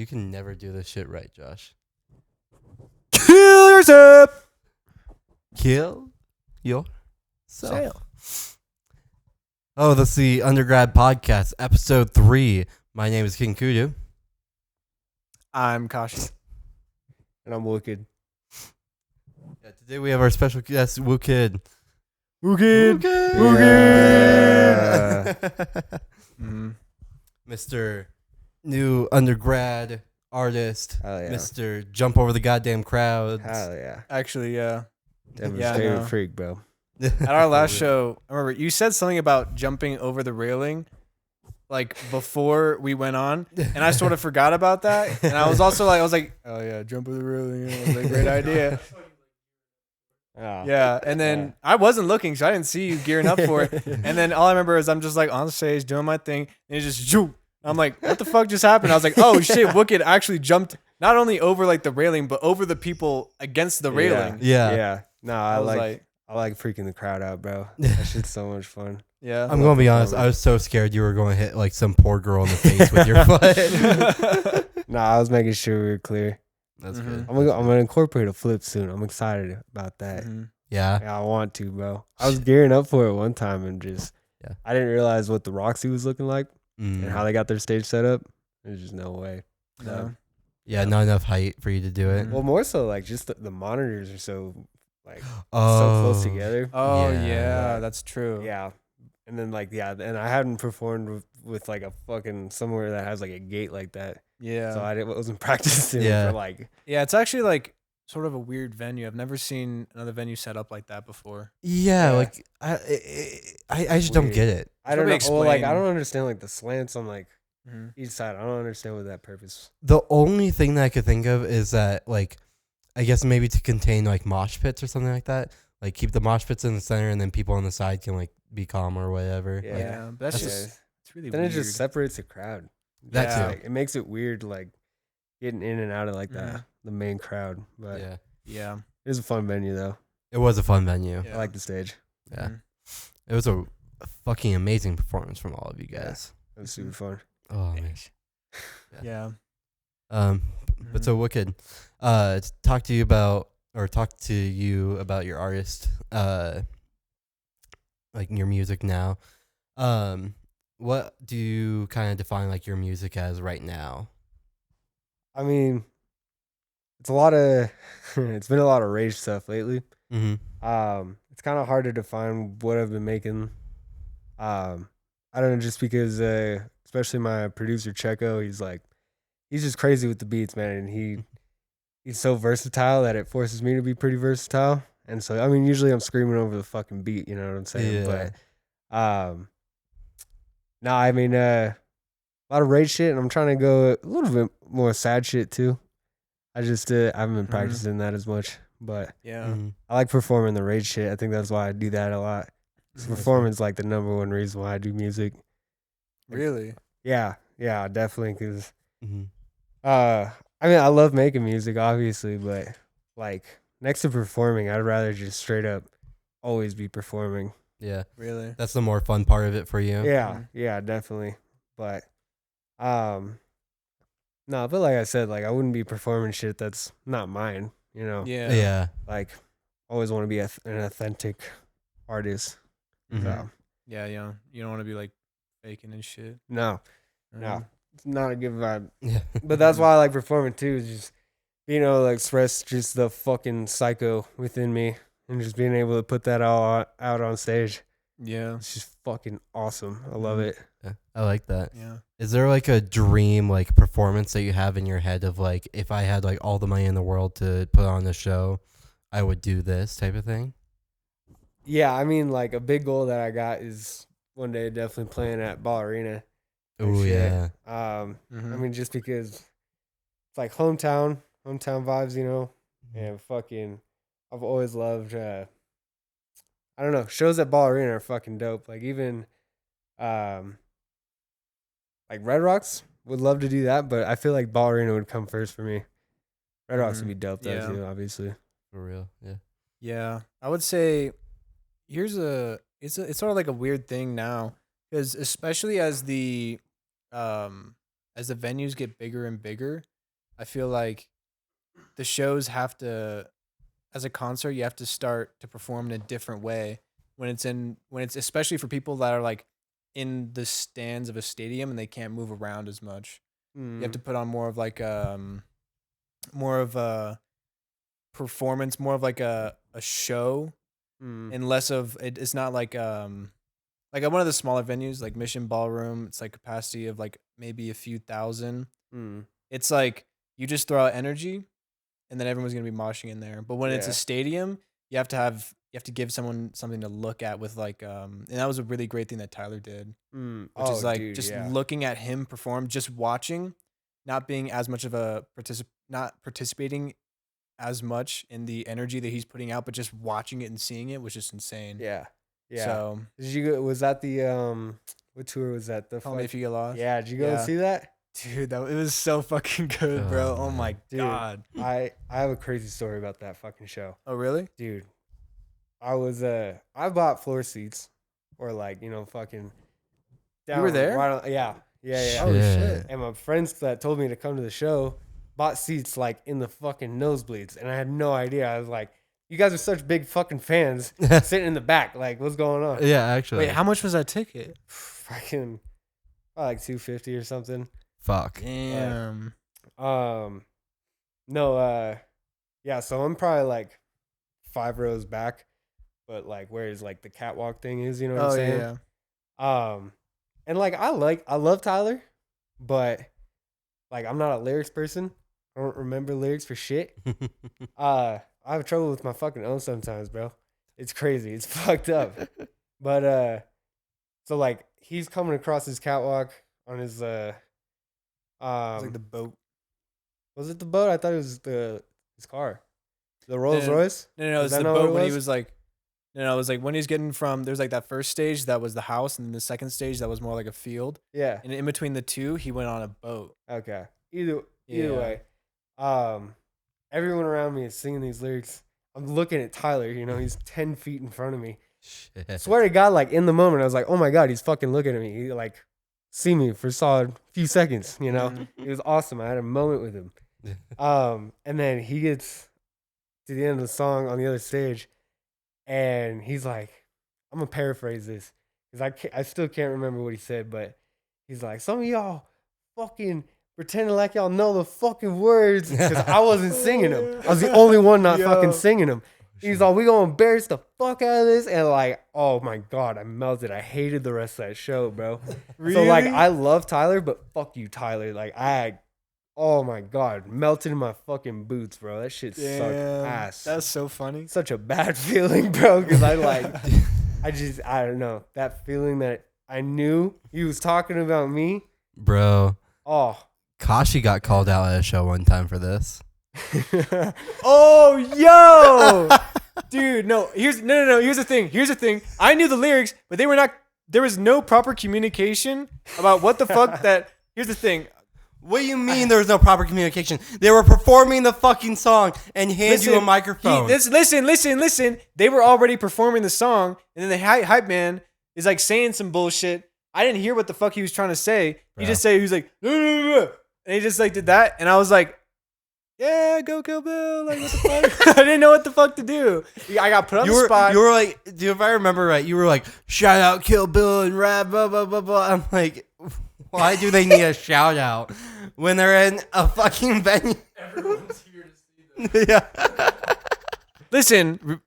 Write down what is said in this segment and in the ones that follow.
You can never do this shit right, Josh. Kill yourself. Kill yourself. Oh, that's the Undergrad Podcast, Episode 3. My name is King Kudu. I'm cautious. And I'm Wooked. Yeah, today we have our special guest, Wooked. Wooked. Yeah. Mr. New Undergrad Artist. Hell yeah. Mr. Jump Over the Goddamn Crowds. Hell yeah. Actually, yeah. Devastating no. freak, bro. At our last show, I remember you said something about jumping over the railing, like before we went on, and I sort of forgot about that. And I was like, oh yeah, jump over the railing. Yeah, that's a great idea. Oh. Yeah, and then I wasn't looking, so I didn't see you gearing up for it. And then all I remember is I'm just like on stage doing my thing, and it just zoom. I'm like, what the fuck just happened? I was like, oh shit, Wooked actually jumped not only over like the railing, but over the people against the railing. Yeah. No, I I was like freaking the crowd out, bro. That shit's so much fun. yeah. I'm going to be honest. I was so scared you were going to hit like some poor girl in the face with your foot. No, I was making sure we were clear. That's Mhm. good. I'm gonna incorporate a flip soon. I'm excited about that. Mhm. Yeah. Yeah, I want to, bro. I was gearing up for it one time and just Yeah. I didn't realize what the Roxy was looking like and how they got their stage set up. There's just no way. No. Yeah, not enough height for you to do it. Mhm. Well, more so like just the monitors are so like so Oh. close together. Oh Yeah. yeah, that's true. Yeah. And then and I hadn't performed with like a fucking somewhere that has like a gate like that. Yeah. So I wasn't practicing Yeah. for like Yeah, it's actually like sort of a weird venue. I've never seen another venue set up like that before. Yeah, Yeah. like I just don't Weird. get it. I don't know. Probably Well, like I explain. don't understand like the slants on like Mm-hmm. each side. I don't understand what that purpose. The only thing that I could think of is that like I guess maybe to contain like mosh pits or something like that. Like keep the mosh pits in the center and then people on the side can like be calm or whatever. Yeah. Like, Yeah, but that's That's- just it's really Then weird. it just separates the crowd. That Yeah. too. Like, it makes it weird, like getting in and out of like Mhm. the main crowd. But Yeah. Yeah. it was a fun venue though. It was a fun venue. Yeah. I like the stage. Yeah. Mhm. It was a fucking amazing performance from all of you guys. It was super fun. Oh man. Yeah. But so Wooked, talk to you about your artist, like your music now. What do you kind of define like your music as right now? I mean, it's a lot of it's been a lot of rage stuff lately. Mm-hmm. It's kind of hard to define what I've been making. I don't know, just because especially my producer Checo, he's just crazy with the beats, man, and he's so versatile that it forces me to be pretty versatile. And so I mean, usually I'm screaming over the fucking beat, you know what I'm saying? Yeah. But no, I mean a lot of rage shit, and I'm trying to go a little bit more sad shit too. I haven't been practicing that as much, but Yeah. Mm-hmm. I like performing the rage shit. I think that's why I do that a lot. So performance like the number one reason why I do music. Really? Yeah, definitely. Cause Mm-hmm. I mean, I love making music, obviously, but like next to performing, I'd rather just straight up always be performing. Yeah, Really? that's the more fun part of it for you. Yeah, definitely. But no, but like I said, like I wouldn't be performing shit that's not mine. You know, Yeah. Yeah. like always want to be an authentic artist. Mhm. So Yeah. Yeah. You don't want to be like faking and shit. no, Mhm. it's not a good vibe. Yeah. But that's why I like performing too, is just being able to express just the fucking psycho within me and just being able to put that all out on stage. Yeah. It's just fucking awesome. I love it. Yeah, I like that. Yeah. Is there like a dream like performance that you have in your head of like if I had like all the money in the world to put on a show, I would do this type of thing? Yeah, I mean, like a big goal that I got is one day definitely playing at Ball Arena. Oh yeah. I Mhm. mean, just because it's like hometown vibes, you know, and fucking, I've always loved, I don't know, shows at Ball Arena are fucking dope. Like even, like Red Rocks would love to do that, but I feel like Ball Arena would come first for me. Red Rocks would be dope though Yeah. too, obviously. For real. Yeah. Yeah, I would say it's sort of like a weird thing now, because especially as the venues get bigger and bigger, I feel like the shows have to, as a concert, you have to start to perform in a different way when it's especially for people that are like in the stands of a stadium and they can't move around as much. You have to put on more of like more of a performance, more of like a show, and less of it. It's not like at one of the smaller venues like Mission Ballroom. It's like capacity of like maybe a few thousand. It's like you just throw out energy, and then everyone's gonna be moshing in there. But when it's a stadium, you have to give someone something to look at with like and that was a really great thing that Tyler did, which is like looking at him perform, just watching, not being as much of a not participating as much in the energy that he's putting out, but just watching it and seeing it was just insane. Yeah. So Was that the what tour was that? Call Me If You Get Lost. Yeah, did you go see that? Dude, it was so fucking good, bro. Oh my god. I have a crazy story about that fucking show. Oh really? Dude. I bought floor seats, or like, fucking down. You were there? Yeah. Oh shit. And my friends that told me to come to the show bought seats like in the fucking nosebleeds, and I had no idea. I was like, you guys are such big fucking fans sitting in the back. Like, what's going on? Yeah, actually. Wait, how much was that ticket? Fucking probably like $250 or something. Fuck. Damn. No, yeah, so I'm probably like 5 rows back, but like where like the catwalk thing is, you know what I'm saying? Yeah. And like I love Tyler, but like I'm not a lyrics person. I don't remember lyrics for shit. I have trouble with my fucking own sometimes, bro. It's crazy. It's fucked up. But so like he's coming across his catwalk on his It's like the boat. Was it the boat? I thought it was his car. The Rolls Royce? No, it's the boat when he was like it was like when he's getting from there's like that first stage that was the house, and then the second stage that was more like a field. Yeah. And in between the two, he went on a boat. Okay. Either way. Everyone around me is singing these lyrics. I'm looking at Tyler, he's 10 feet in front of me. Shit. I swear to God, like in the moment, I was like, oh my God, he's fucking looking at me. He like see me for a solid few seconds, It was awesome. I had a moment with him. And then he gets to the end of the song on the other stage, and he's like, I'm gonna paraphrase this because I still can't remember what he said, but he's like, some of y'all fucking pretending like y'all know the fucking words because I wasn't singing them. I was the only one not fucking singing them. He's like, we gonna embarrass the fuck out of this, and like, oh my God, I melted. I hated the rest of that show, bro. Really? So like, I love Tyler, but fuck you, Tyler. Like oh my God, melted in my fucking boots, bro. That shit sucked ass. That's so funny. Such a bad feeling, bro, because I don't know. That feeling that I knew he was talking about me. Bro. Oh. Kashi got called out at a show one time for this. Oh, yo. Dude, no. Here's the thing. I knew the lyrics, but there was no proper communication about what the fuck that. Here's the thing. What do you mean there was no proper communication? They were performing the fucking song and hand you a microphone. Listen. They were already performing the song, and then the hype man is like saying some bullshit. I didn't hear what the fuck he was trying to say. He just said, he was like, no. And he just like did that, and I was like, yeah, go Kill Bill. Like, what the fuck? I didn't know what the fuck to do. I got put on the spot. You were like, dude, if I remember right, you were like, shout out Kill Bill and rap, blah, blah, blah, blah. I'm like, why do they need a shout out when they're in a fucking venue? Everyone's here to see them. Yeah. Listen,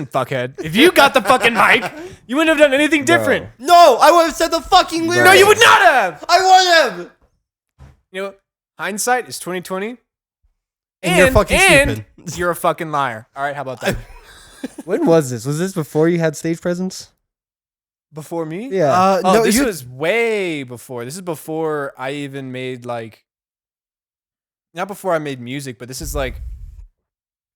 fuckhead. If you got the fucking mic, you wouldn't have done anything different. No, I would have said the fucking lyrics. No, you would not have. I would have. Hindsight is 20/20. And you're fucking stupid. You're a fucking liar. All right, how about that? When was this? Was this before you had stage presence? Before me? Yeah. No, this was way before. This is before I even made not before I made music, but this is like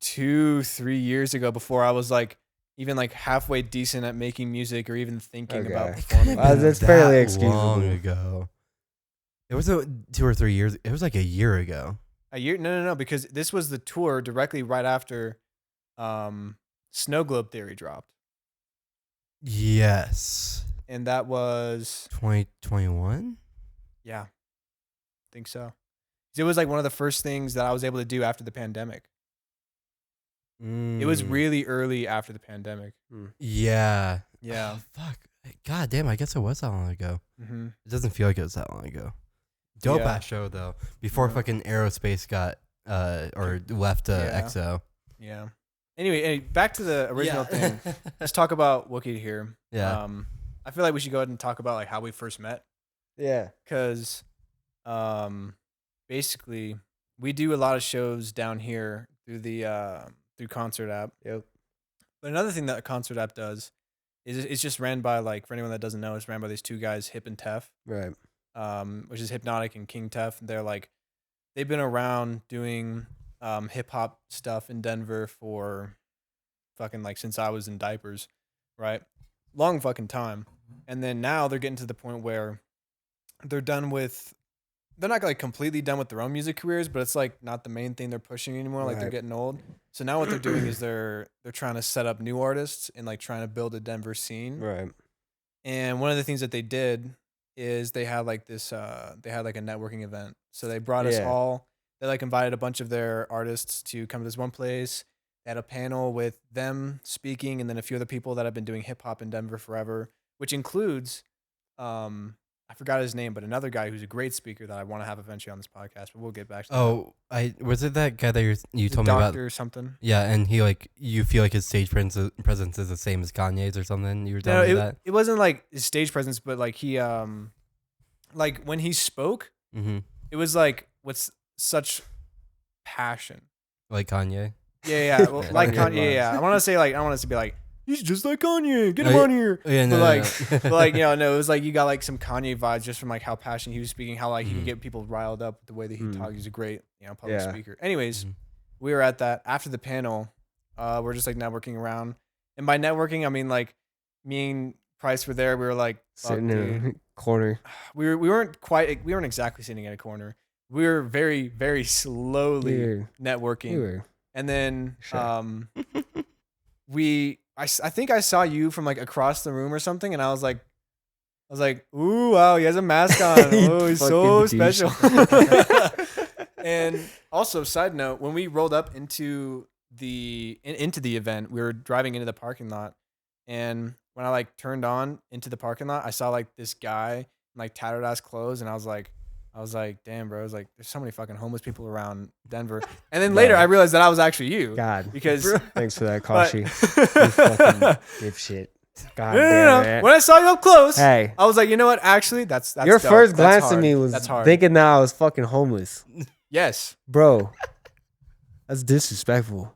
2-3 years ago, before I was like even like halfway decent at making music or even thinking about performing. That's fairly excusable. Long ago. It was 2 or 3 years. It was like a year ago. A year? No, because this was the tour directly right after Snow Globe Theory dropped. Yes. And that was 2021? Yeah. I think so. It was like one of the first things that I was able to do after the pandemic. It was really early after the pandemic. Yeah. Yeah. Oh, fuck. God damn, I guess it was that long ago. Mm-hmm. It doesn't feel like it was that long ago. Dope Yeah. ass show though. Before Yeah. fucking aerospace got or left Yeah. EXO. Yeah. Anyway, back to the original thing. Let's talk about Wooked here. Yeah. I feel like we should go ahead and talk about like how we first met. Yeah. Because basically we do a lot of shows down here through the through Concert app. Yep. But another thing that a Concert app does is it's just ran by, like, for anyone that doesn't know, it's ran by these two guys, Hip and Tef, Right. which is Hypnotic and King Tef. They're like, they've been around doing hip hop stuff in Denver for fucking like since I was in diapers, right? Long fucking time. And then now they're getting to the point where they're not like completely done with their own music careers, but it's like not the main thing they're pushing anymore. Like they're Right. getting old. So now what they're doing is they're trying to set up new artists and like trying to build a Denver scene. Right. And one of the things that they did is they had like this they had like a networking event. So they brought us Yeah. all, they like invited a bunch of their artists to come to this one place. They had a panel with them speaking and then a few other people that have been doing hip hop in Denver forever, which includes I forgot his name, but another guy who's a great speaker that I want to have eventually on this podcast, but we'll get back to that. Oh, was it that guy that you He's a told me about? doctor or something. Yeah, and he like you feel like his stage presence is the same as Kanye's or something. You were telling me that. It wasn't like his stage presence, but like he like when he spoke, Mm-hmm. it was like with such passion. Like Kanye. Yeah, yeah. Well, Yeah. like Kanye Kanye, yeah. I want to say like I want us to be like he's just like Kanye. Get him Oh, on here. Yeah, no, But no, like, no. but like, you know, no, it was like you got like some Kanye vibes just from like how passionate he was speaking, how like he could Mhm. get people riled up with the way that he Mhm. talked. He's a great, you know, public Yeah. speaker. Anyways, Mhm. we were at that after the panel. We're just like networking around, and by networking, I mean like me and Price were there. We were like, fuck, Sitting dude. in a corner. we weren't exactly sitting in a corner. We were very, very slowly We networking. were. And then Sure. I think I saw you from like across the room or something, and I was like, ooh, wow, he has a mask on. Oh, he's so Fucking douche. special. And also, side note, when we rolled up into the event, we were driving into the parking lot, and when I like turned on into the parking lot, I saw like this guy in like tattered ass clothes, and I was like, damn, bro. I was like, there's so many fucking homeless people around Denver. And then later, Yeah. I realized that I was actually you. God. Because Thanks for that, but- Kashi. You fucking dipshit. God No, damn it. When I saw you up close, Hey, I was like, you know what? Actually, that's your dope. first That's glance at hard. me was that's hard. thinking that I was fucking homeless. Yes. Bro, that's disrespectful.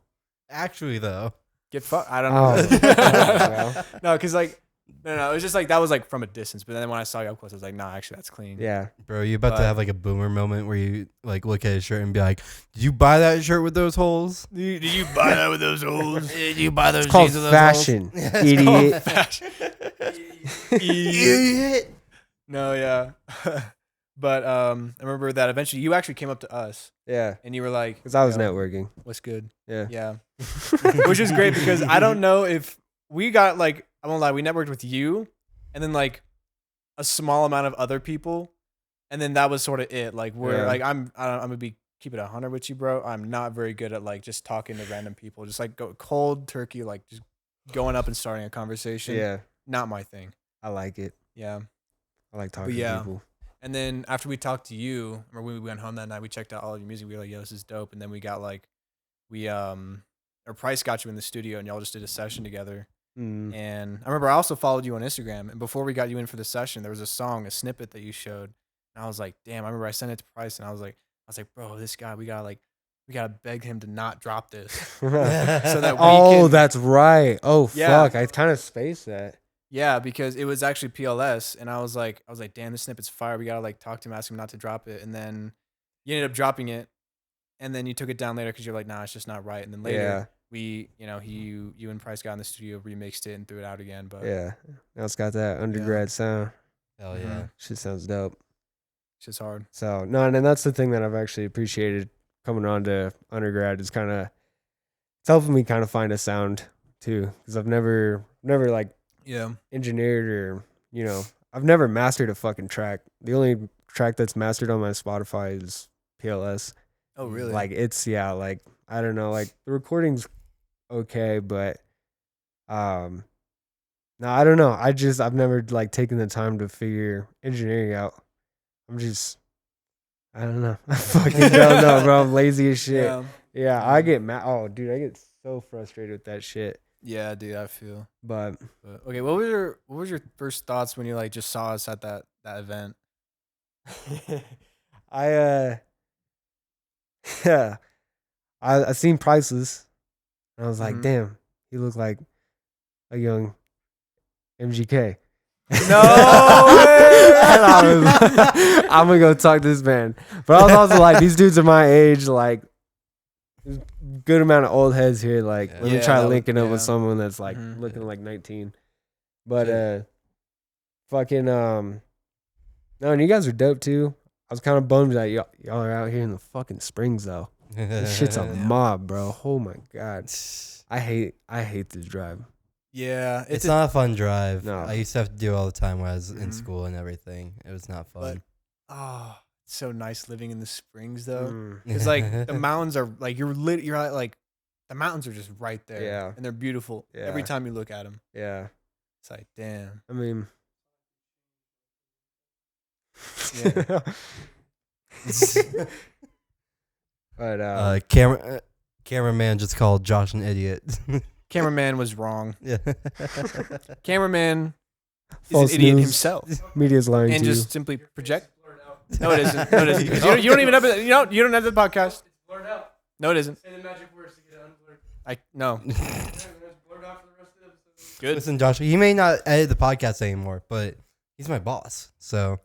Actually, though. Get fucked. I don't Oh, know. bro. No, because like, no. It was just like that was like from a distance. But then when I saw you up close, I was like, nah, actually, that's clean. Yeah. Bro, you about But- to have like a boomer moment where you like look at his shirt and be like, "Did you buy that shirt with those holes? Did you buy that with those holes? Did you buy those It's called jeans with those fashion, holes?" idiot. Idiot. No, yeah. But I remember that eventually you actually came up to us Yeah, and you were like, because I was "Yo, networking. what's good?" Yeah. Yeah. Which is great because I don't know if we got like, I won't lie, we networked with you and then like a small amount of other people. And then that was sort of it. Like we're Yeah. like, I'm gonna be keep it 100 with you, bro. I'm not very good at like just talking to random people. Just like go cold turkey, like just going up and starting a conversation. Yeah, Not my thing. I like it. Yeah. I like talking yeah. to people. And then after we talked to you, or when we went home that night, we checked out all of your music. We were like, yo, this is dope. And then we got like, or Price got you in the studio and y'all just did a session together. Mm. And I remember I also followed you on Instagram. And before we got you in for the session, there was a song, a snippet that you showed. And I was like, damn, I remember I sent it to Price and I was like, bro, this guy, we gotta beg him to not drop this. So that we Oh, can- that's right. Oh, Yeah. fuck. I kind of spaced that. Yeah, because it was actually PLS, and I was like, damn, this snippet's fire. We gotta like talk to him, ask him not to drop it, and then you ended up dropping it, and then you took it down later because you're like, nah, it's just not right. And then later, Yeah. we, you and Price got in the studio, remixed it, and threw it out again. But Yeah. Now it's got that undergrad sound. Hell yeah. Shit sounds dope. it's just hard. So, no, and that's the thing that I've actually appreciated coming on to undergrad is kind of, it's helping me kind of find a sound too. Because I've never like Yeah, engineered or, I've never mastered a fucking track. The only track that's mastered on my Spotify is PLS. Oh, really? Like like I don't know, like the recording's okay, but no, I don't know. I've never like taken the time to figure engineering out. I don't know. I fucking don't know, bro. I'm lazy as shit. Yeah, I get mad. Oh, dude, I get so frustrated with that shit. Yeah, dude, I feel. But Okay, what was your first thoughts when you like just saw us at that event? Yeah, I seen Priceless, and I was like, Mhm. damn, he looked like a young MGK. No way! And I was like, I'm gonna go talk to this man. But I was also like, these dudes are my age, like there's a good amount of old heads here. Like, let me Yeah, try that was- linking up yeah. with someone that's like Mhm. looking like 19. But Shit. fucking no, and you guys are dope too. I was kind of bummed that y'all are out here in the fucking Springs though. This shit's a mob, bro. Oh my god. I hate this drive. Yeah, It's not a fun drive. No. I used to have to do it all the time when I was in Mhm. school and everything. It was not fun. Oh, it's so nice living in the Springs though. Mm. It's like the mountains are like you're like the mountains are just right there. Yeah. and they're beautiful every Yeah. time you look at them. Yeah. It's like damn. I mean, Yeah. but Cameraman just called Josh an idiot. Cameraman was wrong. Yeah. Cameraman is False an idiot news. himself media's lying and to just simply project. No, it isn't. No, it isn't. 'Cause you don't even have it. You don't have the podcast. No, it isn't. No. Good. Listen, Josh, he may not edit the podcast anymore, but he's my boss. So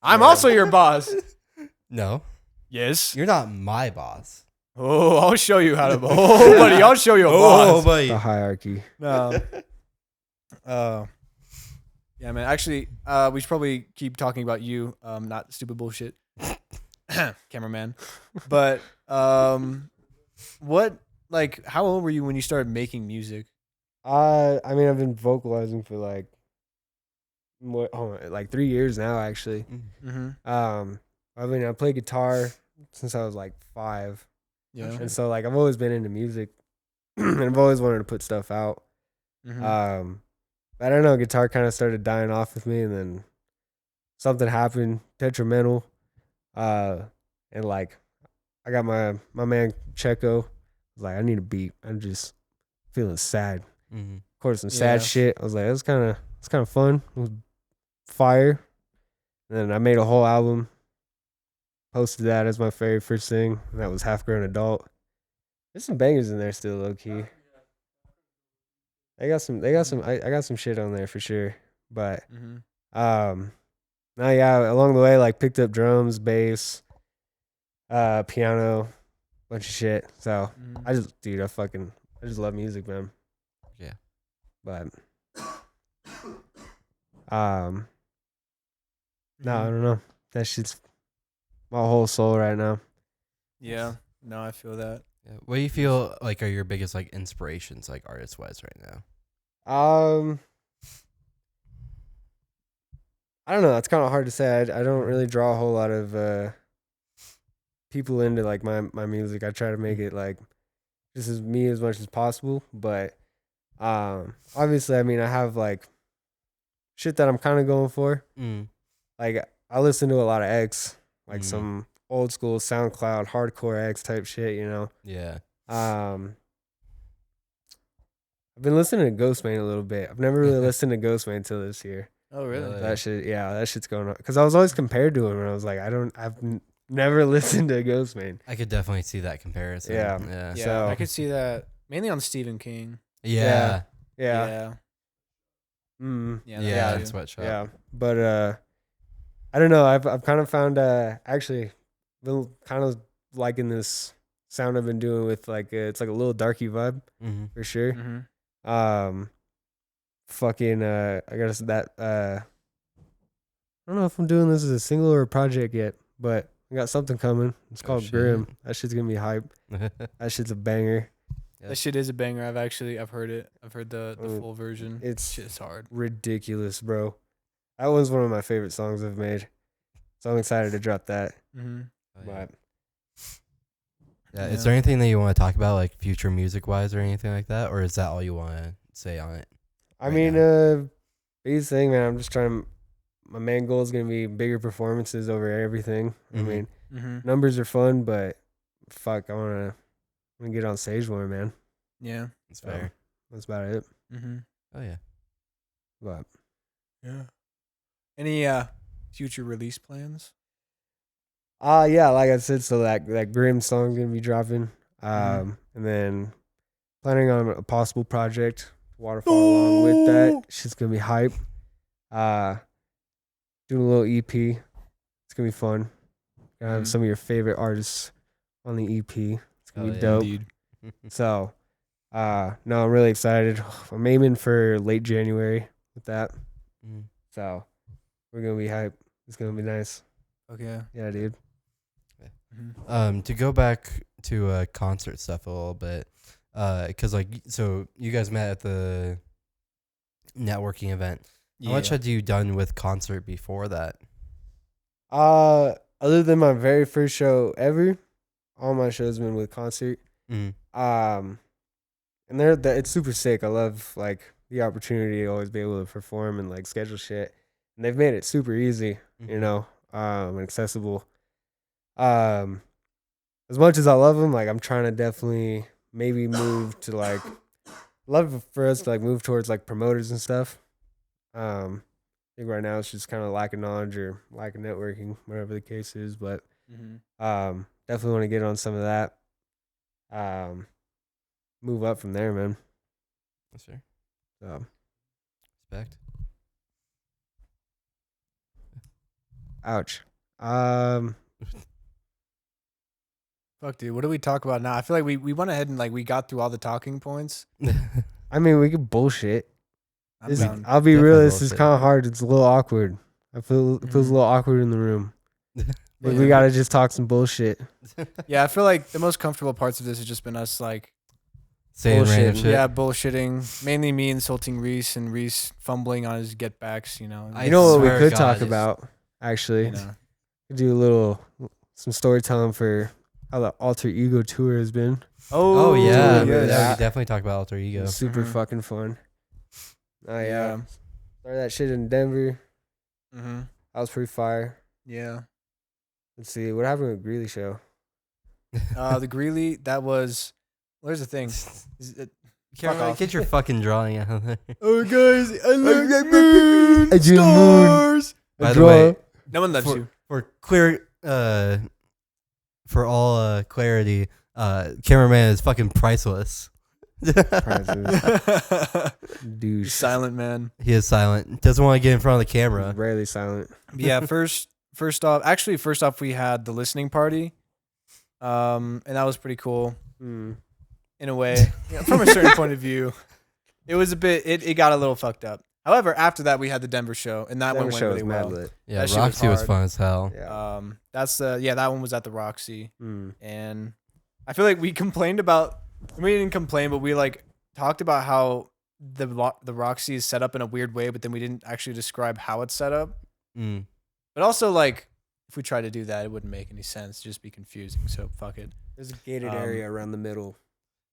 I'm also your boss. no, Yes. you're not my boss. Oh, I'll show you how to. Oh, buddy, I'll show you a boss. buddy. the hierarchy. No. Yeah, man. Actually, we should probably keep talking about you, not stupid bullshit, cameraman. But what, like, how old were you when you started making music? I mean, I've been vocalizing for like 3 years now, actually. Mm-hmm. I mean, I play guitar since I was like 5, Yeah. and so like I've always been into music, and I've always wanted to put stuff out. Mm-hmm. I don't know, guitar kind of started dying off with me, and then something happened detrimental, and like I got my man Checo was like, I need a beat. I'm just feeling sad. Mm-hmm. Of course, some sad Yeah. shit. I was like, it's kind of fun. It was fire. And then I made a whole album, posted that as my very first thing, and that was Half Grown Adult. There's some bangers in there still, low key. I got some shit on there for sure. But Mm-hmm. now yeah, along the way, like picked up drums, bass, piano, bunch of shit. So Mm-hmm. I just love music, man. Yeah. But no, I don't know. That shit's my whole soul right now. Yeah. No, I feel that. Yeah. What do you feel like are your biggest like inspirations, like artist wise, right now? I don't know. It's kind of hard to say. I don't really draw a whole lot of people into like my music. I try to make it like just as me as much as possible. But obviously, I mean, I have like shit that I'm kind of going for. Mm. Like I listen to a lot of X, like Mm. some old school SoundCloud hardcore X type shit, you know. Yeah. I've been listening to Ghostman a little bit. I've never really listened to Ghostman until this year. Oh, really? Really? That shit's going on. Because I was always compared to him, and I was like, never listened to Ghostman. I could definitely see that comparison. Yeah. Yeah. Yeah, So- I could see that mainly on Stephen King. Yeah. Yeah. Yeah. Mm. Yeah. Yeah. that In too. sweatshop. Yeah. But I don't know. I've kind of found actually been kind of liking this sound I've been doing with like it's like a little darky vibe Mm-hmm. for sure. Mm-hmm. Fucking I got that I don't know if I'm doing this as a single or a project yet, but I got something coming. It's Oh, called shit. Grim. That shit's gonna be hype. That shit's a banger. Yeah. That shit is a banger. I've heard it. I've heard the Mm, full version. It's Shit's hard. ridiculous, bro. That was one of my favorite songs I've made. So I'm excited to drop that. Mm-hmm. But yeah. Is there anything that you want to talk about, like future music wise or anything like that, or is that all you want to say on it? I Right mean, biggest thing, man, I'm just trying. My main goal is gonna be bigger performances over everything. I Mhm. mean, Mm-hmm. numbers are fun, but fuck, I wanna get on stage more, man. Yeah. That's fair. That's about it. Mm-hmm. Oh yeah. But Yeah. Any future release plans? yeah, like I said, so that Grim song's gonna be dropping. And then planning on a possible project, Waterfall along with that. Shit's gonna be hype. Doing a little EP. It's gonna be fun. Gonna have some of your favorite artists on the EP. It's gonna be dope. Indeed. So no, I'm really excited. I'm aiming for late January with that. Mhm. So we're gonna be hype. It's gonna be nice. Okay. Yeah, dude. To go back to concert stuff a little bit, because like, so you guys met at the networking event. How much had you done with concert before that? Other than my very first show ever, all my shows been with concert. Mm. And it's super sick. I love like the opportunity to always be able to perform and like schedule shit. And they've made it super easy, you know, and accessible. As much as I love them, like I'm trying to definitely maybe move to like, love for us to like move towards like promoters and stuff. I think right now it's just kind of lack of knowledge or lack of networking, whatever the case is. But definitely want to get on some of that. Move up from there, man. Yes, sir. So, Respect. ouch. Fuck, dude. What do we talk about now? I feel like we went ahead and like we got through all the talking points. I mean, we could bullshit. I'm down. I'll be Definitely real. This is bullshit. kind of hard. It's a little awkward. It feels a little awkward in the room. Like we gotta just talk some bullshit. Yeah, I feel like the most comfortable parts of this has just been us like Saying random Bullshitting. shit. yeah, bullshitting. Mainly me insulting Reese and Reese fumbling on his get backs, you know. I You know what we swear could to talk God, it's- about? Actually, you know. could do some storytelling for how the alter ego tour has been. Oh yeah, Dude, yeah, we that- definitely talk about alter ego. Super Mhm. fucking fun. Oh yeah. Yeah. Started that shit in Denver. Mm-hmm. That was pretty fire. Yeah. Let's see what happened with Greeley show. The Greeley, that was. Where's the thing? Is it, fuck off. Get your fucking drawing out of there. Oh guys, I like moon I do moon. stars. By the way, No one loves you. for clear, for all clarity, cameraman is fucking priceless. Douche. Silent man. He is silent. Doesn't want to get in front of the camera. Rarely silent. Yeah, first off we had the listening party. And that was pretty cool in a way. Yeah, from a certain point of view. It was a bit it got a little fucked up. However, after that we had the Denver show and that Denver one went show really was mad well. lit. Yeah, That shit was Roxy was hard. fun as hell. Yeah. That one was at the Roxy. Mm. And I feel like we complained about we didn't complain, but we like talked about how the Roxy is set up in a weird way, but then we didn't actually describe how it's set up. Mm. But also like if we tried to do that, it wouldn't make any sense. It'd just be confusing. So fuck it. There's a gated area around the middle,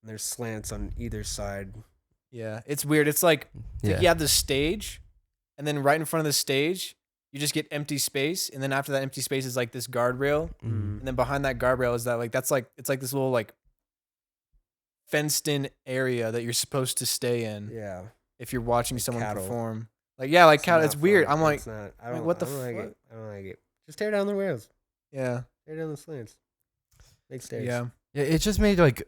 and there's slants on either side. Yeah, it's weird. It's like you have the stage, and then right in front of the stage, you just get empty space, and then after that empty space is like this guardrail, Mm. and then behind that guardrail is that like it's like this little like fenced-in area that you're supposed to stay in Yeah. if you're watching Like someone cattle. perform. Like yeah, like cattle. It's not weird. fun. I'm like, It's not. I like, don't, what the I don't like fuck? it. I don't like it. Just tear down the rails. yeah, Tear down the slants. Make stairs. yeah, Yeah, it just made like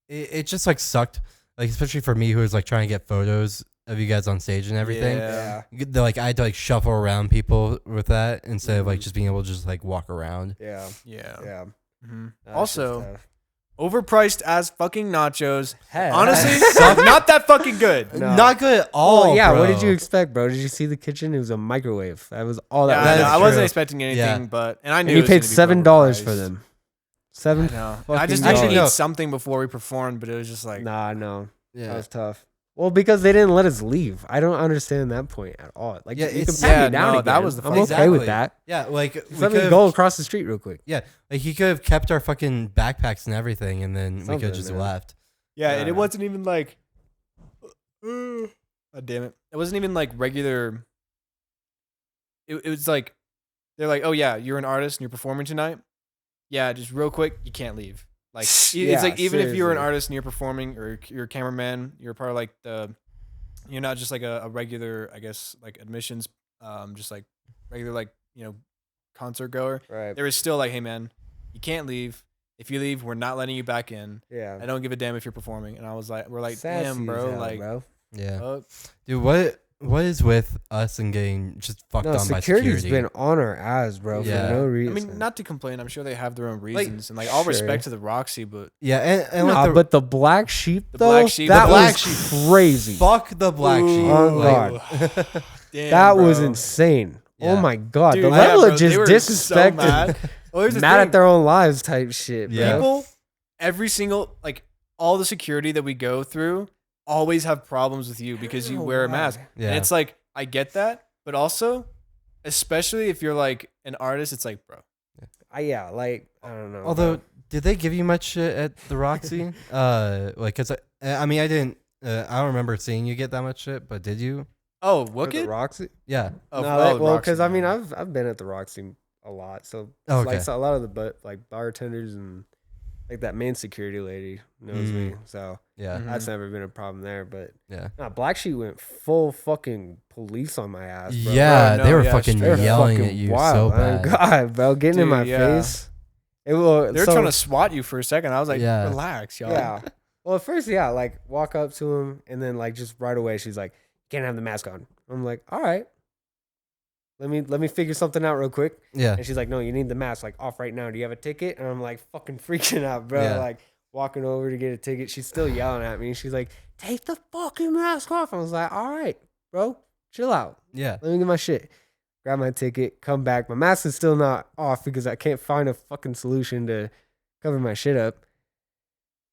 it just like sucked, like especially for me who was like trying to get photos of you guys on stage and everything. Yeah. Like I had to like shuffle around people with that instead of like Mhm. just being able to just like walk around. Yeah. yeah. Yeah. Mhm. Nah, that Also, shit's tough. overpriced as fucking nachos. Hey, Honestly, Suck. not that fucking good. No. Not good at all. Oh yeah. What bro. did you expect, bro? Did you see the kitchen? It was a microwave. That was all Yeah, that. I, was. know. is I wasn't true. expecting anything, Yeah. but I knew And you it was paid gonna be $7 for overpriced. them. $7. I know. I fucking just needed to dollars. eat something before we performed, but it was just like Nah, no. That Yeah. was tough. Well, because they didn't let us leave. I don't understand that point at all. Like, Yeah, you can it's- pat yeah, me down no, again. that was the I'm fuck- okay with Exactly. that. Yeah, like Just we let me could've- go across the street real quick. Yeah, like he could have kept our fucking backpacks and everything, and then we could Something, have just man. left. Yeah, I and it don't know. wasn't even like, oh damn it! It wasn't even like regular. It was like, they're like, oh yeah, you're an artist and you're performing tonight. Yeah, just real quick, you can't leave. Like Yeah, it's like even if you're an seriously. artist and you're performing or you're a cameraman, you're part of like you're not just like a regular, I guess, like admissions, just like regular like concert goer. Right. There was still like, hey man, you can't leave. If you leave, we're not letting you back in. Yeah. I don't give a damn if you're performing. And I was like, we're like, Sassy damn, as bro, hell, like, bro. Yeah, fuck. dude, what is with us and getting just fucked No, on by security's security? been on our ass, bro, Yeah. for no I reason. mean, not to complain. I'm sure they have their own reasons, and like all sure. respect to the Roxy, but Yeah, and Nah, like the, but the black sheep, The though, black sheep- that the black was sheep. crazy. fuck the black sheep. Oh, Like, damn, That was bro. insane. Yeah. Oh my god, Dude, the yeah, level bro, of they just were disrespect, so mad. Well, here's the mad thing. at their own lives type shit. Bro. Yeah. People, every single like all the security that we go through always have problems with you because you don't know wear a why. mask. Yeah. And it's like I get that, but also, especially if you're like an artist, it's like, bro, Yeah, like I don't know. although, did they give you much shit at the Roxy? Like, cause I mean, I didn't. I don't remember seeing you get that much shit, but did you? oh, For the Wooked? Roxy. Yeah. Oh, No, oh, well, Roxy, because I mean, yeah. I've been at the Roxy a lot, so Oh, like okay. so a lot of the like bartenders and like that main security lady knows me, so Yeah. Mhm. that's never been a problem there. But Yeah. nah, Black Sheep went full fucking police on my ass, bro. Yeah, Bro, they no, were yeah, fucking straight up. yelling fucking at you wild, so man. bad. God, bro, getting in Dude, my yeah. face. It will. They were so- trying to swat you for a second. I was like, Yeah. relax, y'all. Yeah. Well, at first, yeah, like walk up to him, and then like just right away, she's like, "Can't have the mask on." I'm like, "All right, let me figure something out real quick." Yeah. And she's like, "No, you need the mask like off right now. Do you have a ticket?" And I'm like, fucking freaking out, bro. Yeah. Like walking over to get a ticket. She's still yelling at me. She's like, "Take the fucking mask off." I was like, "All right, bro, chill out. Yeah. Let me get my shit." Grab my ticket, come back. My mask is still not off because I can't find a fucking solution to cover my shit up.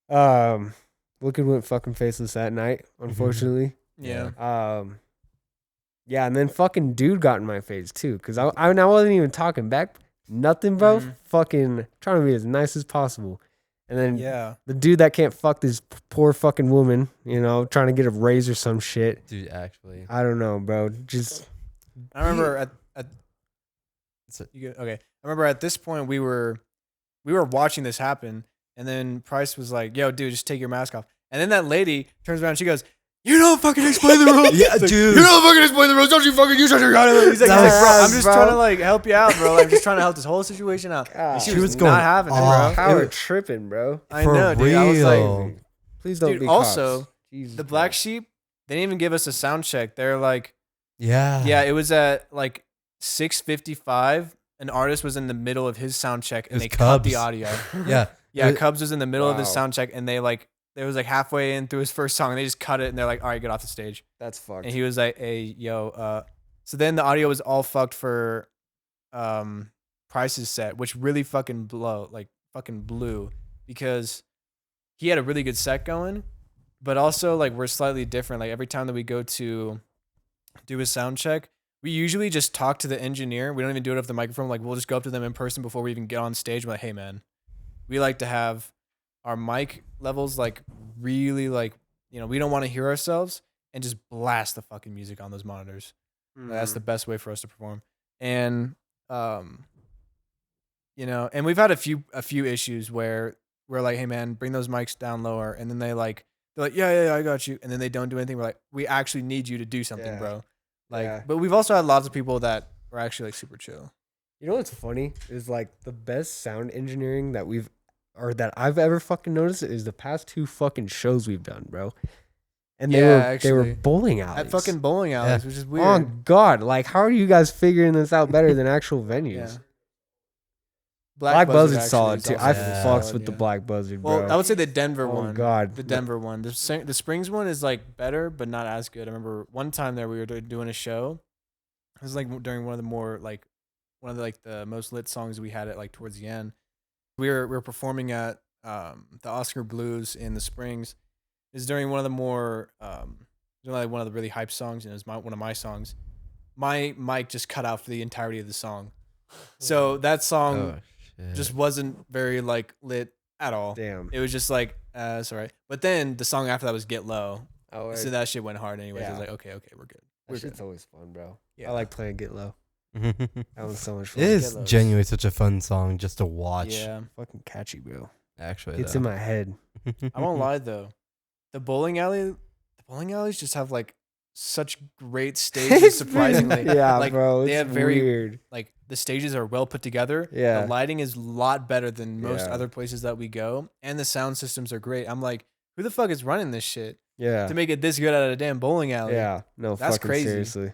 Wooked went fucking faceless that night, unfortunately. Yeah. Yeah, and then fucking dude got in my face too, cause I wasn't even talking back, nothing, bro. Mhm. Fucking trying to be as nice as possible, and then Yeah. the dude that can't fuck this poor fucking woman, trying to get a raise or some shit. Dude, actually. I don't know, bro. Just I remember at So- you get, okay. I remember at this point we were watching this happen, and then Price was like, "Yo, dude, just take your mask off." And then that lady turns around, and she goes, "You don't fucking explain the rules." Yeah, It's like, dude. You don't fucking explain the rules. Don't you fucking use your gun. He's like, That was bro, I'm us, just bro. trying to like help you out, bro. Like, I'm just trying to help this whole situation out. God. And She she was was going not having it, off. bro. power it- tripping, bro. I For know, dude. I was like, real. Please don't Dude, be also, cops. Jesus the Black Christ. Sheep, they didn't even give us a sound check. They're like, Yeah. yeah, it was at like 6:55. An artist was in the middle of his sound check, and was they cut the Cubs. audio. Yeah. Yeah, It- Cubs was in the middle of his Wow. sound check, and they was like halfway in through his first song, and they just cut it, and they're like, "All right, get off the stage." That's fucked. And he was like, "Hey, yo." So then the audio was all fucked for Price's set, which really fucking blew because he had a really good set going, but also like we're slightly different. Like every time that we go to do a sound check, we usually just talk to the engineer. We don't even do it off the microphone. Like we'll just go up to them in person before we even get on stage. We're like, "Hey, man, we like to have our mic levels like really like, we don't want to hear ourselves, and just blast the fucking music on those monitors. That's the best way for us to perform." And and we've had a few issues where we're like, "Hey, man, bring those mics down lower," and then they're like, yeah, I got you, and then they don't do anything. We're like, "We actually need you to do something, Yeah. bro." Like, Yeah. but we've also had lots of people that were actually like super chill. You know what's funny is like the best sound engineering that I've ever fucking noticed is the past 2 fucking shows we've done, bro. And they Yeah, were actually. bowling alleys. At fucking bowling alleys, Yeah. which is weird. Oh God, like how are you guys figuring this out better than actual venues? Yeah. Black Buzzard's actually solid is too. also I really fucks solid, with the yeah. Black Buzzard, bro. Well, I would say the Denver Oh, one. God. The Denver one. The Springs one is like better, but not as good. I remember one time there we were doing a show. It was like during one of the more like one of the like the most lit songs we had it like towards the end. We were performing at the Oscar Blues in the Springs. It was during one of the more like one of the really hype songs, and it was one of my songs. My mic just cut out for the entirety of the song, so that song just wasn't very like lit at all. Damn. It was just like, sorry. But then the song after that was Get Low. Oh, So that shit went hard anyways. Yeah. I was like, okay, we're good. That We're shit's good. always fun, bro. Yeah. I like playing Get Low. It That was so much fun. is Get genuinely such a fun song just to watch. Yeah. Fucking catchy, bro. Actually, It's in my head. I won't lie though. The bowling alleys just have like such great stages, surprisingly. Yeah, like, bro. It's they have very weird. like the stages are well put together. Yeah. The lighting is a lot better than most Yeah. other places that we go. And the sound systems are great. I'm like, who the fuck is running this shit Yeah. to make it this good at a damn bowling alley? Yeah. No, That's fucking crazy. seriously.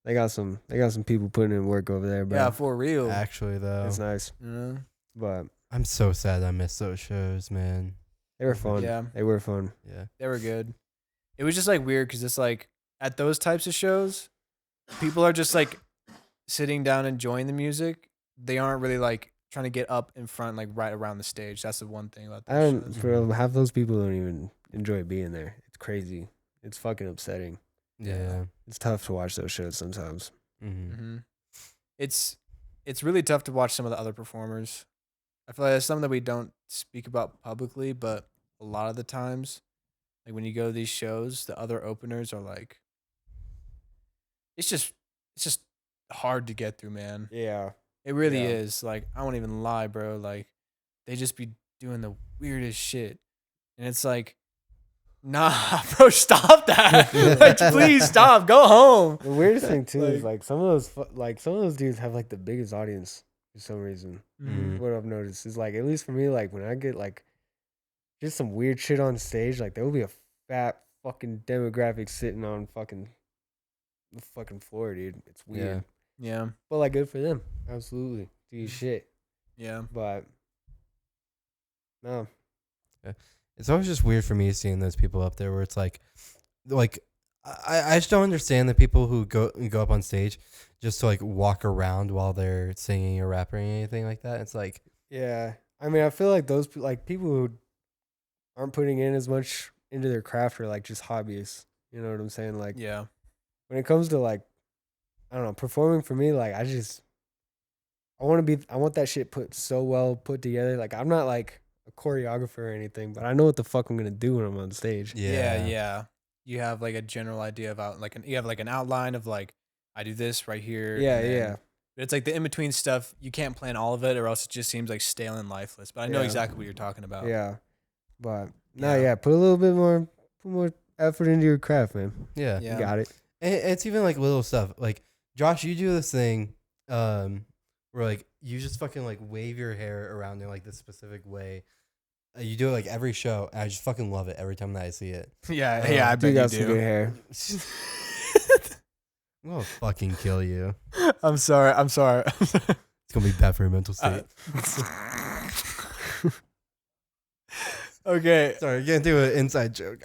They got some people putting in work over there, bro. Yeah, for real. Actually, though, It's nice. You know? But I'm so sad I missed those shows, man. they were fun. Yeah. They were fun. Yeah. They were good. It was just like weird because it's like at those types of shows, people are just like sitting down enjoying the music. They aren't really like trying to get up in front, like right around the stage. That's the one thing about I those don't shows. for half those people don't even enjoy being there. It's crazy. It's fucking upsetting. Yeah. It's tough to watch those shows sometimes. Mm-hmm. Mm-hmm. It's really tough to watch some of the other performers. I feel like that's something that we don't speak about publicly, but a lot of the times, like when you go to these shows, the other openers are like, it's just hard to get through, man. Yeah. It really Yeah. is. Like, I won't even lie, bro. Like, they just be doing the weirdest shit. And it's like, nah, bro, stop that. Like, please stop. Go home. The weirdest thing too is like some of those dudes have like the biggest audience for some reason. Mhm. What I've noticed is like, at least for me, like when I get like just some weird shit on stage, like there will be a fat fucking demographic sitting on the fucking floor, dude. It's weird. Yeah. But like good for them. Absolutely. Do your shit. Yeah. But no. It's always just weird for me seeing those people up there where it's like I just don't understand the people who go up on stage just to like walk around while they're singing or rapping or anything like that. It's like, Yeah. I mean, I feel like those like people who aren't putting in as much into their craft are like just hobbyists. You know what I'm saying? Like Yeah. when it comes to like, I don't know, performing for me, like I want that shit so well put together. Like I'm not like a choreographer or anything, but I know what the fuck I'm gonna do when I'm on stage. Yeah. You have like a general idea about like you have like an outline of like, I do this right here. Yeah, and then- yeah. But it's like the in between stuff. You can't plan all of it, or else it just seems like stale and lifeless. But I know Yeah. exactly what you're talking about. Yeah. But Yeah. put a little bit more effort into your craft, man. yeah. Yeah. You got it. And it's even like little stuff. Like, Josh, you do this thing where like you just fucking like wave your hair around in like this specific way. You do it like every show, and I just fucking love it every time that I see it. Yeah. You I bet got you some good do. hair. I'm gonna fucking kill you. I'm sorry. It's gonna be bad for your mental state. Okay. Sorry, I can't do an inside joke.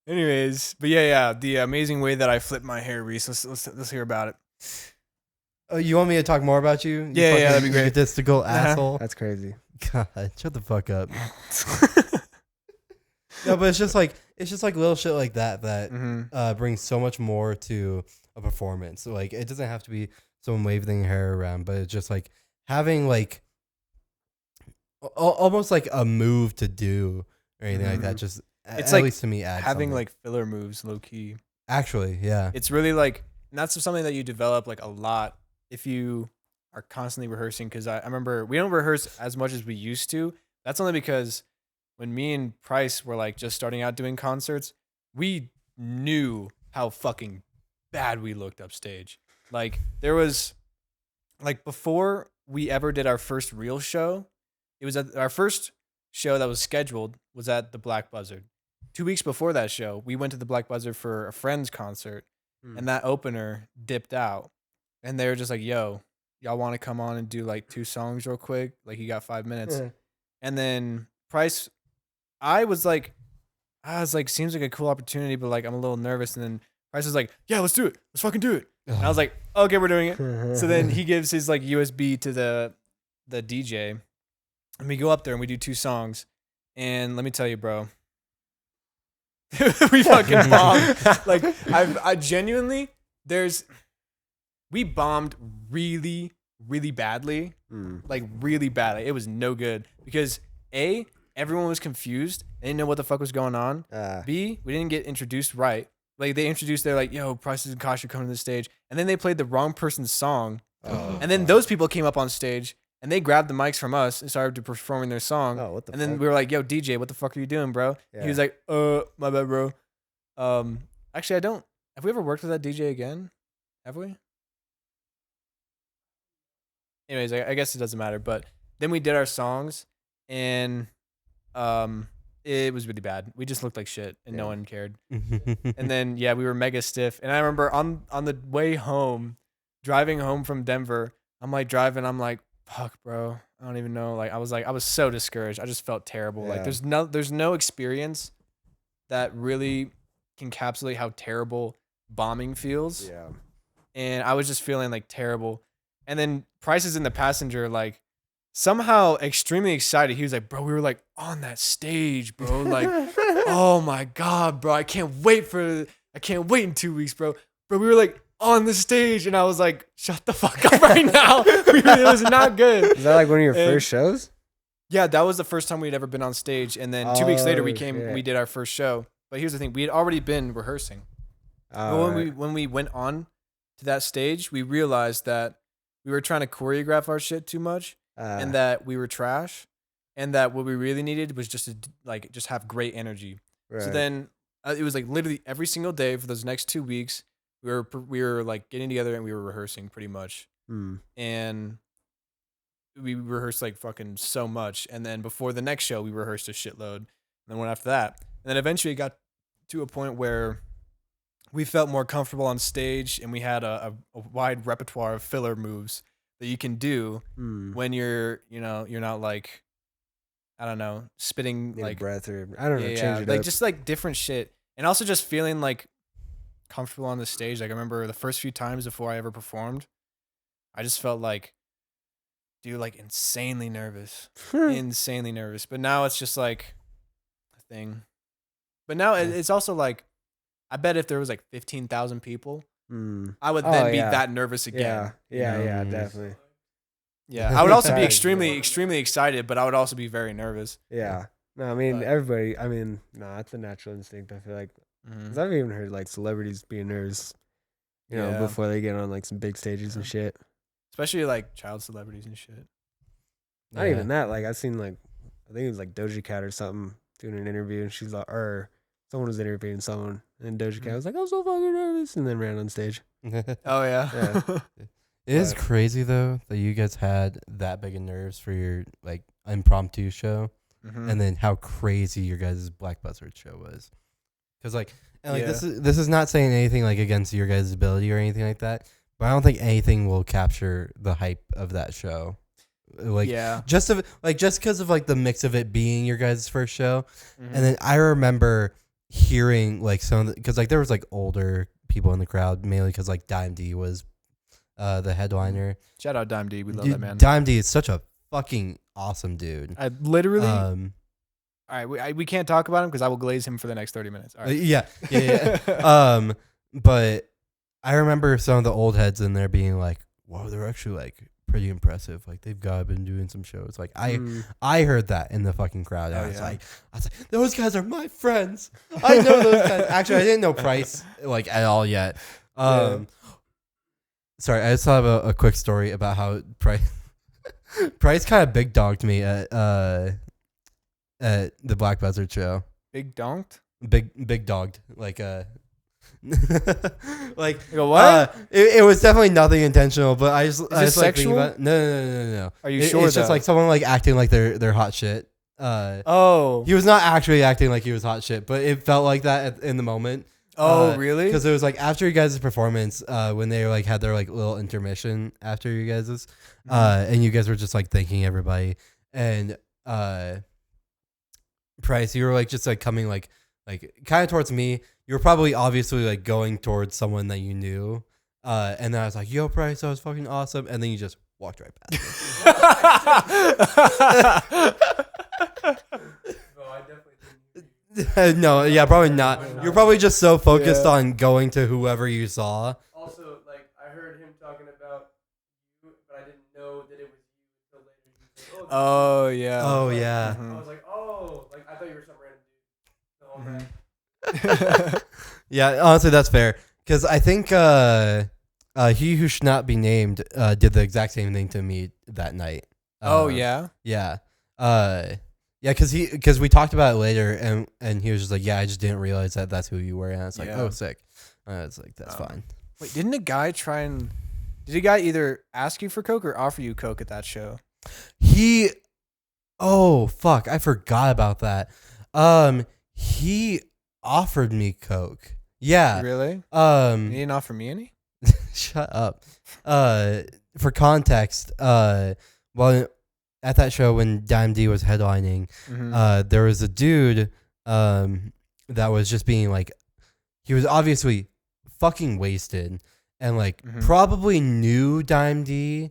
Anyways, but yeah. The amazing way that I flipped my hair, Reese. Let's hear about it. Oh, you want me to talk more about you? You Yeah, fucking that'd be great. Egotistical asshole. That's crazy. God, shut the fuck up. No, but it's just like little shit like that Mm-hmm. brings so much more to a performance. So, like, it doesn't have to be someone waving their hair around, but it's just like having like almost like a move to do or anything like that. Just It's at like least to me, adds Having something. like filler moves, low key. Actually, yeah, It's really like, and that's something that you develop like a lot if you are constantly rehearsing. Because I remember we don't rehearse as much as we used to. That's only because when me and Price were like just starting out doing concerts, we knew how fucking bad we looked upstage. Like there was, like before we ever did our first real show, it was at our first show that was scheduled was at the Black Buzzard. 2 weeks before that show, we went to the Black Buzzard for a friend's concert, and that opener dipped out, and they were just like, "Yo, y'all want to come on and do like 2 songs real quick? Like you got 5 minutes." And then Price, I was like, seems like a cool opportunity, but like I'm a little nervous. And then Price was like, "Yeah, let's do it. Let's fucking do it." And I was like, "Okay, we're doing it." So then he gives his like USB to the DJ, and we go up there and we do 2 songs. And let me tell you, bro, We fucking bombed. Like I genuinely we bombed really, really badly. Like really bad. It was no good because A, everyone was confused. They didn't know what the fuck was going on. B, we didn't get introduced right. Like they introduced, they're like, yo, Prices and Kosh are coming to the stage. And then they played the wrong person's song. And then those people came up on stage and they grabbed the mics from us and started performing their song. What the and fuck? then we were like, yo, DJ, what the fuck are you doing, bro? Yeah. He was like, my bad, bro. Actually, have we ever worked with that DJ again? Have we? Anyways, I guess it doesn't matter. But then we did our songs and it was really bad. We just looked like shit and no one cared. And then, we were mega stiff. And I remember on the way home, driving home from Denver, I'm like, fuck, bro. I don't even know. Like, I was so discouraged. I just felt terrible. Like, there's no experience that really can encapsulate how terrible bombing feels. Yeah. And I was just feeling like terrible. And then Prices in the passenger, like, somehow extremely excited. He was like, bro, we were like on that stage, bro. Like, oh my God, bro. I can't wait in 2 weeks, bro. Bro, we were like on the stage. And I was like, shut the fuck up right now. It was not good. Is that like one of your first shows? Yeah, that was the first time we'd ever been on stage. And then 2 weeks later, we did our first show. But here's the thing. We had already been rehearsing. But when we went on to that stage, we realized that we were trying to choreograph our shit too much. And that we were trash, and that what we really needed was just to have great energy. Right. So then it was like literally every single day for those next 2 weeks, we were like getting together and we were rehearsing pretty much. And we rehearsed like fucking so much. And then before the next show, we rehearsed a shitload. And then one after that, and then eventually it got to a point where we felt more comfortable on stage, and we had a wide repertoire of filler moves that you can do when you're not like, I don't know, spitting like breath or I don't know, change it like up. just like different shit, and also just feeling like comfortable on the stage. Like I remember the first few times before I ever performed, I just felt like, dude, like insanely nervous. But now it's just like a thing. But now it's also like, I bet if there was like 15,000 people, I would then be that nervous again. Yeah, definitely. Yeah, I would also be extremely, extremely excited, but I would also be very nervous. Yeah. No, I mean, everybody, that's a natural instinct, I feel like. 'Cause I've even heard like celebrities being nervous, you know, before they get on like some big stages and shit. Especially like child celebrities and shit. Not even that. Like I've seen like, I think it was like Doja Cat or something doing an interview, and she's like, or someone was interviewing someone, and Doja Cat was like, I'm so fucking nervous, and then ran on stage. Oh, yeah. It is crazy, though, that you guys had that big of nerves for your, like, impromptu show, and then how crazy your guys' Black Buzzard show was. Because, like, and like this is not saying anything, like, against your guys' ability or anything like that, but I don't think anything will capture the hype of that show. Like, just because of, like, the mix of it being your guys' first show. And then I remember hearing, like, some of the, because, like, there was, like, older people in the crowd, mainly because, like, Dime D was the headliner. Shout out Dime D. We love that man. Dime D is such a fucking awesome dude. I literally... all right, we can't talk about him because I will glaze him for the next 30 minutes. All right. Yeah. But I remember some of the old heads in there being like, whoa, they're actually, like, pretty impressive. Like, they've got been doing some shows. Like, I heard that in the fucking crowd. I was like, those guys are my friends. I know those guys. Actually, I didn't know Price, like, at all yet. Sorry, I just thought of a quick story about how Price kind of big dogged me at the Black Buzzard show. Big donked? Big dogged. Like like what? It was definitely nothing intentional, but I just like sexual? About, no. Are you sure? It's just like someone like acting like they're hot shit. He was not actually acting like he was hot shit, but it felt like that in the moment. Oh, really? Because it was like after you guys' performance, when they like had their like little intermission after you guys', and you guys were just like thanking everybody, and Price, you were like just like coming like kind of towards me. You were probably obviously like going towards someone that you knew, and then I was like, "Yo, Price, that was fucking awesome," and then you just walked right past me. No, yeah, probably not. You're probably just so focused on going to whoever you saw. Also, like, I heard him talking about you, but I didn't know that it was you until later. Oh, yeah. Oh, yeah. I was like, oh, like, I thought you were some random dude. Yeah, honestly, that's fair. Because I think he who should not be named did the exact same thing to me that night. Yeah? Yeah. Yeah, because we talked about it later, and he was just like, yeah, I just didn't realize that that's who you were. And it's like, oh, sick. It's like, that's fine. Wait, did a guy either ask you for Coke or offer you Coke at that show? Oh, fuck, I forgot about that. He offered me Coke. Yeah. Really? He didn't offer me any? Shut up. For context, well, at that show when Dime D was headlining, there was a dude that was just being like, he was obviously fucking wasted and like probably knew Dime D,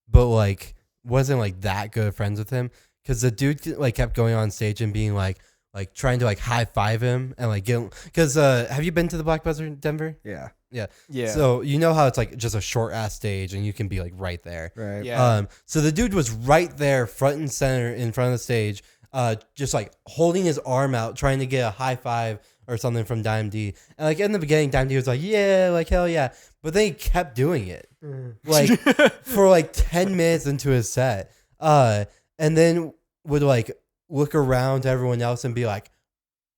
but like wasn't like that good friends with him because the dude like kept going on stage and being like trying to like high five him and like get, because have you been to the Black Buzzer in Denver? Yeah. So you know how it's like just a short ass stage and you can be like right there. Right. Yeah. So the dude was right there, front and center in front of the stage, just like holding his arm out, trying to get a high five or something from Dime D. And like in the beginning, Dime D was like, yeah, like hell yeah. But then he kept doing it like for like 10 minutes into his set. And then would like look around to everyone else and be like,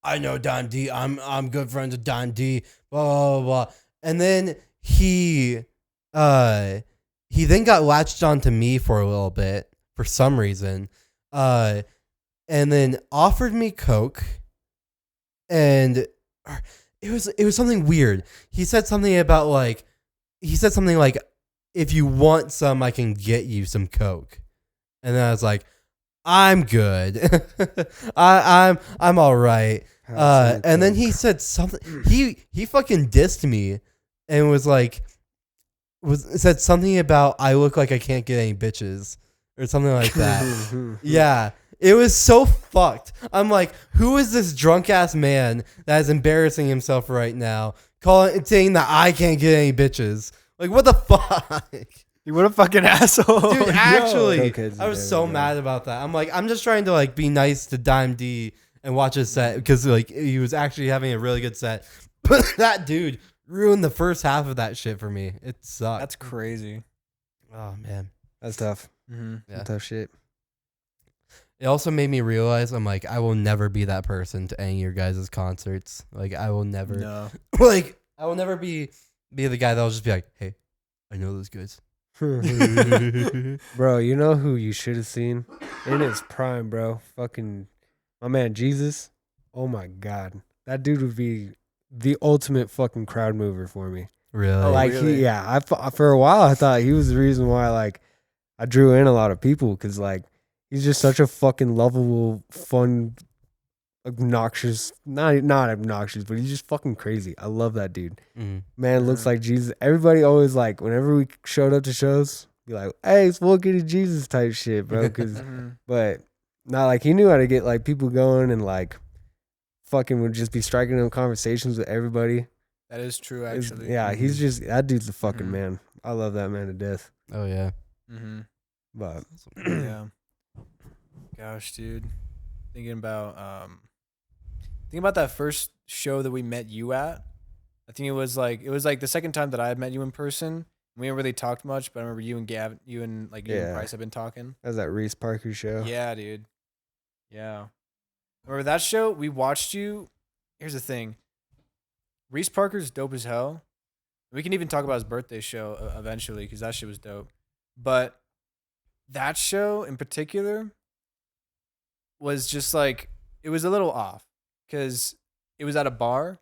I know Dime D. I'm good friends with Dime D. Blah, blah, blah. And then he then got latched onto me for a little bit for some reason, and then offered me Coke, and it was something weird. He said something like, if you want some, I can get you some Coke, and then I was like, I'm good, I'm all right. And then he said something. He fucking dissed me. And was like, said something about I look like I can't get any bitches or something like that. Yeah, it was so fucked. I'm like, who is this drunk ass man that is embarrassing himself right now, saying that I can't get any bitches? Like, what the fuck? What a fucking asshole, dude! Actually, no I was so mad about that. I'm like, I'm just trying to like be nice to Dime D and watch his set because like he was actually having a really good set, but that dude ruined the first half of that shit for me. It sucked. That's crazy. Oh man, that's tough. Yeah. That's tough shit. It also made me realize I'm like, I will never be that person to any of your guys' concerts. Like I will never like I will never be the guy that'll just be like, hey, I know those guys. Bro, you know who you should have seen in his prime, bro? Fucking my man Jesus. Oh my god. That dude would be the ultimate fucking crowd mover for me. Really? Like really? For a while I thought he was the reason why like I drew in a lot of people because like he's just such a fucking lovable, fun, obnoxious, not obnoxious, but he's just fucking crazy. I love that dude. Man looks like Jesus. Everybody always like whenever we showed up to shows, be like, hey, it's Wooked and Jesus type shit, bro. But not like he knew how to get like people going and like fucking would just be striking up conversations with everybody. That is true, actually. He's just that dude's a fucking man. I love that man to death. Oh yeah. But yeah. Gosh, dude. Thinking about that first show that we met you at. I think it was like the second time that I had met you in person. We haven't really talked much, but I remember you and Gavin, you and Bryce have been talking. That was that Reese Parker show. Yeah, dude. Yeah. Remember that show? We watched you. Here's the thing. Reese Parker's dope as hell. We can even talk about his birthday show eventually because that shit was dope. But that show in particular was just like, it was a little off because it was at a bar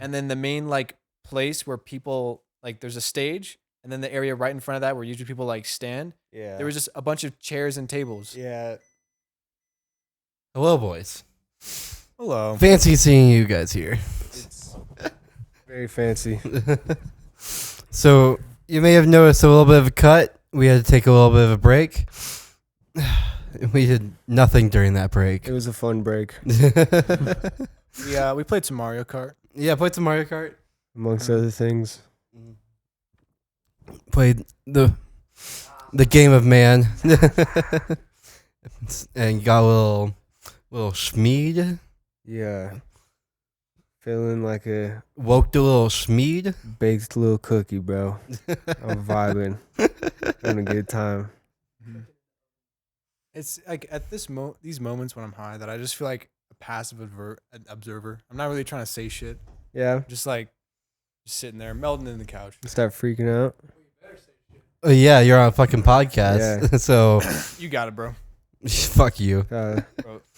and then the main like place where people like there's a stage and then the area right in front of that where usually people like stand. Yeah. There was just a bunch of chairs and tables. Yeah. Hello, boys. Hello. Fancy seeing you guys here. It's very fancy. So you may have noticed a little bit of a cut. We had to take a little bit of a break. We did nothing during that break. It was a fun break. We played some Mario Kart. Yeah, played some Mario Kart. Amongst other things. Played the game of man. And got a little schmeed. Yeah. Feeling like a Woke the little schmeed. baked little cookie, bro. I'm vibing. Having a good time. It's like at these moments when I'm high that I just feel like a passive observer. I'm not really trying to say shit. Yeah. Just sitting there, melting in the couch. Start freaking out. Yeah, you're on a fucking podcast. Yeah. So You got it, bro. fuck you. Bro.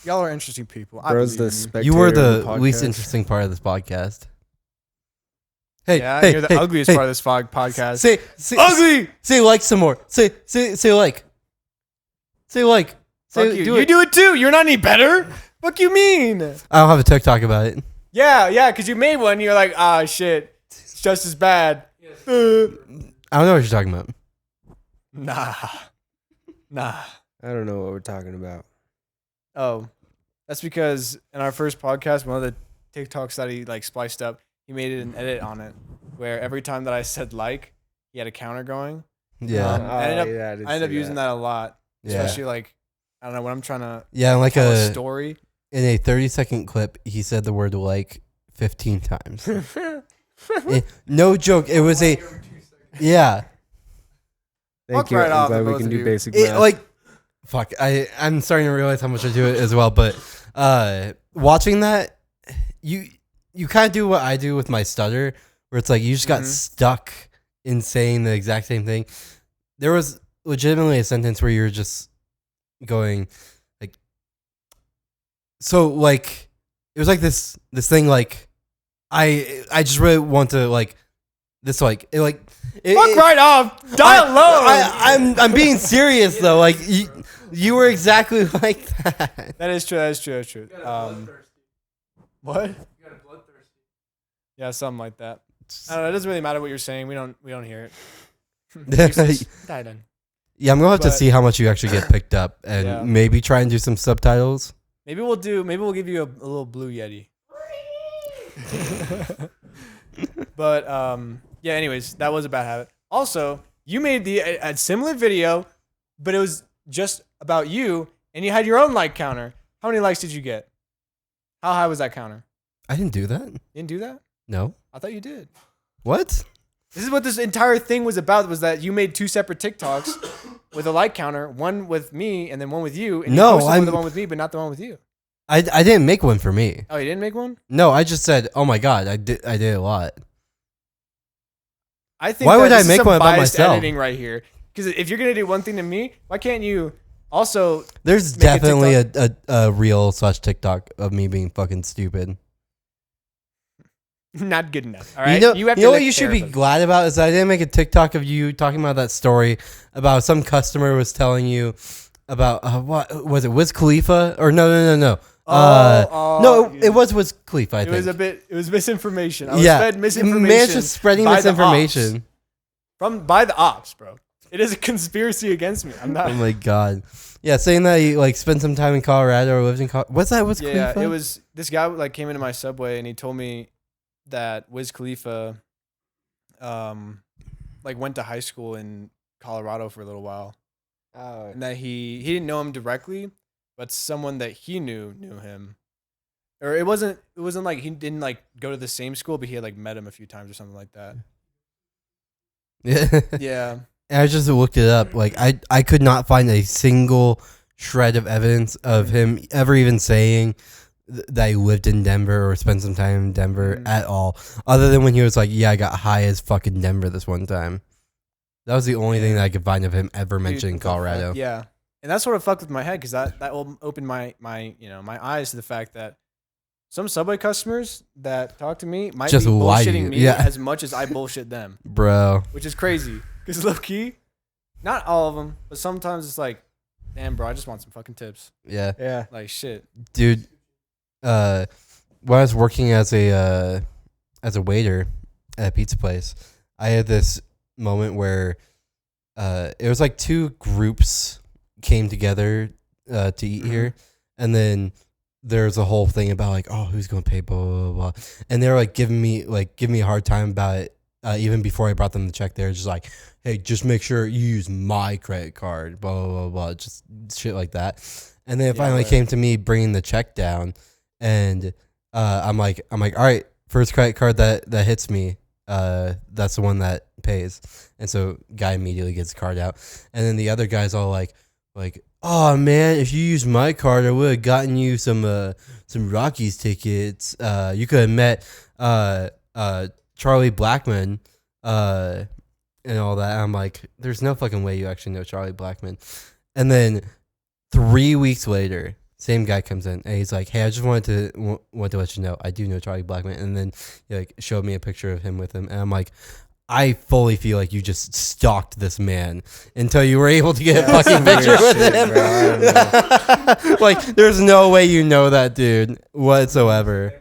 Y'all are interesting people. I Bro's believe the in you. spectator. You were of the podcast. least interesting part of this podcast. Hey, Yeah, hey, you're the hey, ugliest hey. part of this podcast. Say Ugly. Say like some more. Say like. Say like. Fuck Say, you. do You it. do it too. You're not any better. Fuck you mean? I don't have a TikTok about it. Yeah, because you made one. You're like, ah, shit. It's just as bad. I don't know what you're talking about. Nah. I don't know what we're talking about. Oh, that's because in our first podcast, one of the TikToks that he spliced up, he made an edit on it where every time that I said like, he had a counter going. Yeah. I ended yeah, I ended up using that a lot, Yeah. especially I don't know when I'm trying to Yeah, like tell a a story. in a 30-second clip, he said the word like 15 times. No joke. It was a yeah. Thank Fuck you. right I'm off glad the we both can of do you. basic It, math. like fuck. I'm starting to realize how much I do it as well. But watching that, you kind of do what I do with my stutter, where it's like you just got stuck in saying the exact same thing. There was legitimately a sentence where you were just going like, so like it was like this thing like I just really want to like this like it like it, Fuck right off. Dial low. I'm being serious though. Like you were exactly like that. That is true. What? You got a bloodthirsty. Yeah, something like that. I don't know. It doesn't really matter what you're saying. We don't hear it. Yeah, I'm gonna have to But- see how much you actually get picked up, and Yeah. maybe try and do some subtitles. Maybe we'll give you a little blue Yeti. But yeah, anyways, that was a bad habit. Also, you made a similar video, but it was just about you, and you had your own like counter. How many likes did you get? How high was that counter? I didn't do that. You didn't do that? No. I thought you did. What? This is what this entire thing was about, was that you made two separate TikToks with a like counter, one with me and then one with you, and you No, posted I'm- the one with me, but not the one with you. I didn't make one for me. Oh, you didn't make one? No, I just said, "Oh my god, I did a lot." I think Why that would I this is make some one about biased myself? editing right here. Because if you're gonna do one thing to me, why can't you also There's Make a definitely a reel / TikTok of me being fucking stupid. not good enough? All right, You have know to what make you should be care of glad about is that I didn't make a TikTok of you talking about that story about some customer was telling you about what was it, Wiz Khalifa or no. No, it was Wiz Khalifa. I It think it was misinformation. I was yeah, fed misinformation. man's just spreading by the misinformation. by the ops, bro. It is a conspiracy against me. I'm not. Oh my god. Yeah, saying that you like spent some time in Colorado or lived in Colorado. What's that? Wiz Yeah, Khalifa? it was this guy like came into my Subway and he told me that Wiz Khalifa, like went to high school in Colorado for a little while, Oh, and that he didn't know him directly, but someone that he knew him, or it wasn't like he didn't like go to the same school, but he had like met him a few times or something like that. Yeah. Yeah, And I just looked it up. Like I could not find a single shred of evidence of him ever even saying that he lived in Denver or spent some time in Denver at all, other than when he was like, "Yeah, I got high as fucking Denver this one time." That was the only thing that I could find of him ever mentioning Dude, what the fuck? Colorado. Yeah, and that sort of fucked with my head because that opened my my eyes to the fact that some Subway customers that talk to me might Just be lie to bullshitting you. me Yeah. as much as I bullshit them, Bro. which is crazy. Because low key, not all of them, but sometimes it's like, damn, bro, I just want some fucking tips. Yeah. yeah. Like shit. Dude, when I was working as a waiter at a pizza place, I had this moment where it was like two groups came together to eat here, and then there's a whole thing about like, oh, who's gonna pay, blah blah blah, and they're like giving me a hard time about it. Even before I brought them the check, they're just like, hey, just make sure you use my credit card, blah blah blah, blah, just shit like that. And then it finally came to me bringing the check down, and I'm like, all right, first credit card that hits me, that's the one that pays. And so guy immediately gets the card out, and then the other guy's all like, oh man, if you used my card, I would have gotten you some Rockies tickets. You could have met Charlie Blackman, and all that. I'm like, there's no fucking way you actually know Charlie Blackman. And then 3 weeks later, same guy comes in and he's like, hey, I just wanted to let you know I do know Charlie Blackman. And then he like showed me a picture of him with him, and I'm like, I fully feel like you just stalked this man until you were able to get a fucking picture with him. Like, there's no way you know that dude whatsoever.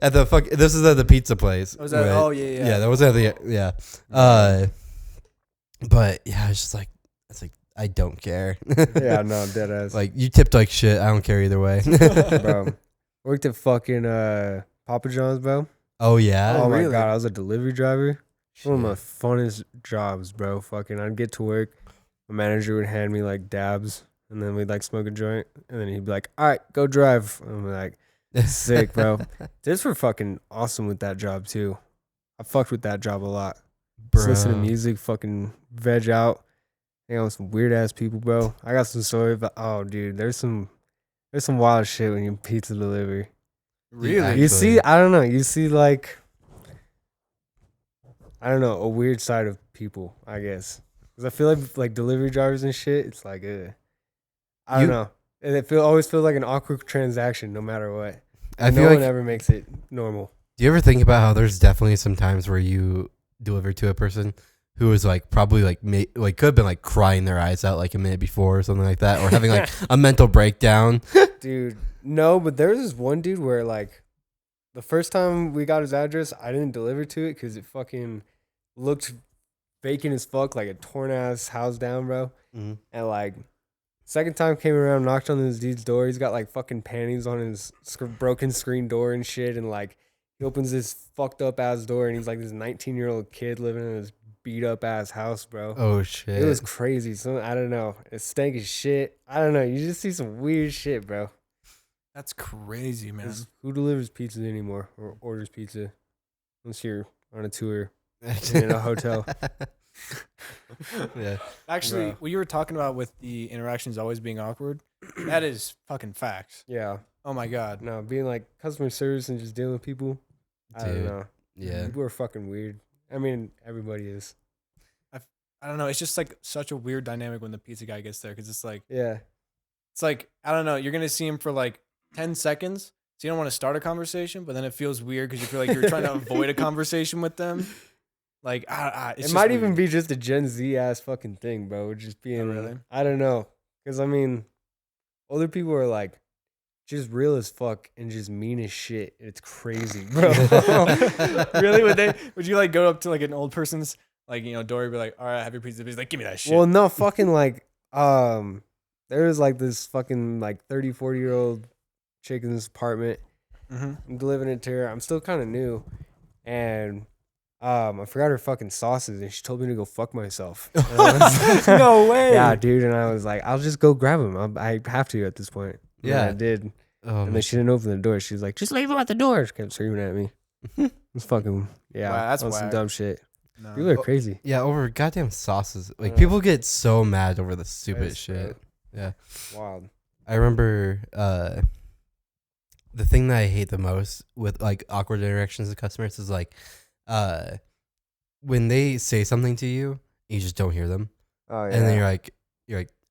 At the this is at the pizza place. Was that? Right? Oh yeah. Yeah, that was at the but yeah, it's just like, I don't care. Yeah, no, dead ass. Like, you tipped like shit. I don't care either way. Bro, worked at fucking Papa John's, bro. Oh yeah. Oh my really? god, I was a delivery driver. Shit. One of my funnest jobs, bro. Fucking, I'd get to work, my manager would hand me like dabs, and then we'd like smoke a joint, and then he'd be like, all right, go drive. I'm like, sick, bro. This were fucking awesome with that job too. I fucked with that job a lot. Just listen to music, fucking veg out, hang out with some weird ass people, bro. I got some stories, but oh dude, there's some wild shit when you pizza delivery. Really? You see, I don't know. You see, like, I don't know, a weird side of people, I guess. Because I feel like delivery drivers and shit, it's like, I don't know. And it always feels like an awkward transaction, no matter what. No one ever makes it normal. Do you ever think about how there's definitely some times where you deliver to a person who was like probably like could have been like crying their eyes out like a minute before or something like that, or having like a mental breakdown? Dude, no, but there was this one dude where like the first time we got his address, I didn't deliver to it because it fucking looked vacant as fuck, like a torn ass house down, bro. Mm-hmm. And like second time came around, knocked on this dude's door. He's got like fucking panties on his broken screen door and shit, and like he opens this fucked up ass door, and he's like this 19-year-old kid living in this beat up ass house, bro. Oh shit. It was crazy. So I don't know. It stank as shit. I don't know. You just see some weird shit, bro. That's crazy, man. Who delivers pizza anymore or orders pizza unless you're on a tour in a hotel? Yeah. Actually, what you were talking about with the interactions always being awkward, that is fucking facts. Yeah. Oh my god. No, being like customer service and just dealing with people. I don't know. Yeah. People are fucking weird. I mean, everybody is. I don't know. It's just like such a weird dynamic when the pizza guy gets there, because it's like, yeah, it's like, I don't know. You're gonna see him for like 10 seconds, so you don't want to start a conversation, but then it feels weird because you feel like you're trying to avoid a conversation with them. Like, it might even be just a Gen Z ass fucking thing, bro. Just being, really? I don't know, because I mean, older people are like just real as fuck and just mean as shit. It's crazy, bro. Really? Would you like go up to like an old person's like, you know, door, be like, all right, have your pizza. He's like, give me that shit. Well, no, fucking like, there was like this fucking like 30, 40-year-old chick in this apartment. Mm-hmm. I'm delivering it to her. I'm still kind of new, and I forgot her fucking sauces, and she told me to go fuck myself. No way. Yeah, dude. And I was like, I'll just go grab them. I have to at this point. Yeah, I did. And then she didn't open the door. She was like, just leave him at the door. She kept screaming at me. It's fucking, yeah. Wow, that's some dumb shit. No. People are crazy. Yeah, over goddamn sauces. Like, people get so mad over the stupid shit. Yeah. Wild. I remember the thing that I hate the most with like awkward interactions with customers is like when they say something to you, you just don't hear them. Oh yeah. And then you're like,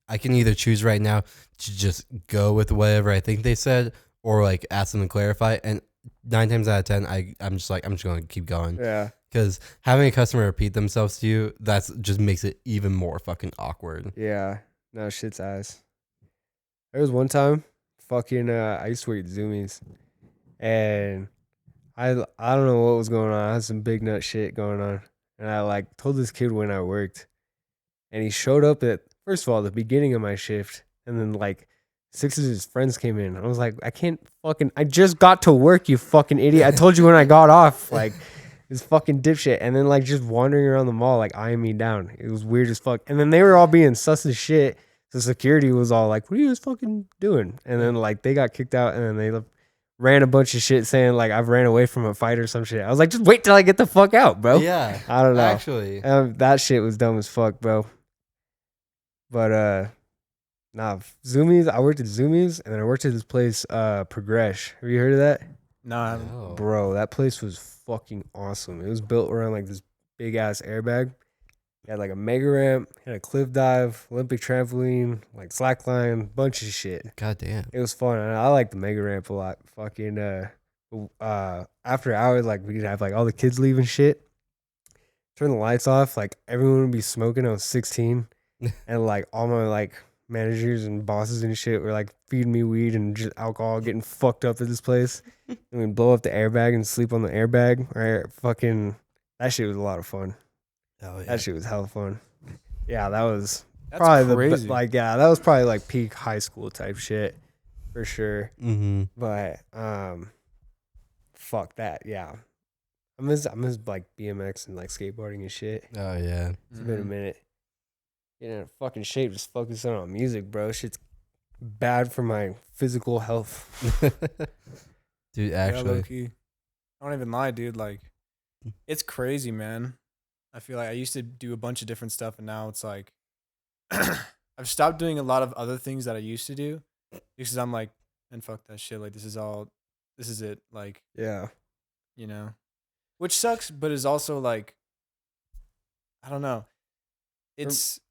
I can either choose right now to just go with whatever I think they said, or like ask them to clarify. And 9 times out of 10, I'm just going to keep going. Yeah. Because having a customer repeat themselves to you, that's just makes it even more fucking awkward. Yeah. No, shit's ass. There was one time, fucking, I used to work at Zoomies, and I don't know what was going on. I had some big nut shit going on, and I like told this kid when I worked, and he showed up at, first of all, the beginning of my shift, and then like 6 of his friends came in. I was like, I just got to work, you fucking idiot. I told you when I got off, like, this fucking dipshit. And then, like, just wandering around the mall, like, eyeing me down. It was weird as fuck. And then they were all being sus as shit. So security was all like, what are you guys fucking doing? And then, like, they got kicked out, and then they ran a bunch of shit saying, like, I've ran away from a fight or some shit. I was like, just wait till I get the fuck out, bro. Yeah. I don't know. Actually. That shit was dumb as fuck, bro. But, nah, Zoomies, I worked at Zoomies, and then I worked at this place, Progresh. Have you heard of that? No, I haven't. Oh. Bro, that place was fucking awesome. It was built around, like, this big-ass airbag. It had, like, a mega ramp, had a cliff dive, Olympic trampoline, like, slackline, bunch of shit. God damn. It was fun. I like the mega ramp a lot. Fucking, after hours, like, we'd have, like, all the kids leaving shit. Turn the lights off. Like, everyone would be smoking. I was 16. And, like, all my, like, managers and bosses and shit were, like, feeding me weed and just alcohol, getting fucked up at this place. And we'd blow up the airbag and sleep on the airbag. Right? Fucking, that shit was a lot of fun. Oh, yeah. That shit was hella fun. Yeah, that was That's probably crazy. that was probably like peak high school type shit for sure. Mm-hmm. But fuck that. Yeah, I miss like BMX and like skateboarding and shit. Oh, yeah. It's been a minute. Getting in fucking shape, just focusing on music, bro. Shit's bad for my physical health. Dude, Yeah, actually. low-key. I don't even lie, dude. Like, it's crazy, man. I feel like I used to do a bunch of different stuff, and now it's like I've stopped doing a lot of other things that I used to do because I'm like, and fuck that shit. Like, this is it. Like, Yeah, you know, which sucks, but is also like, I don't know. It's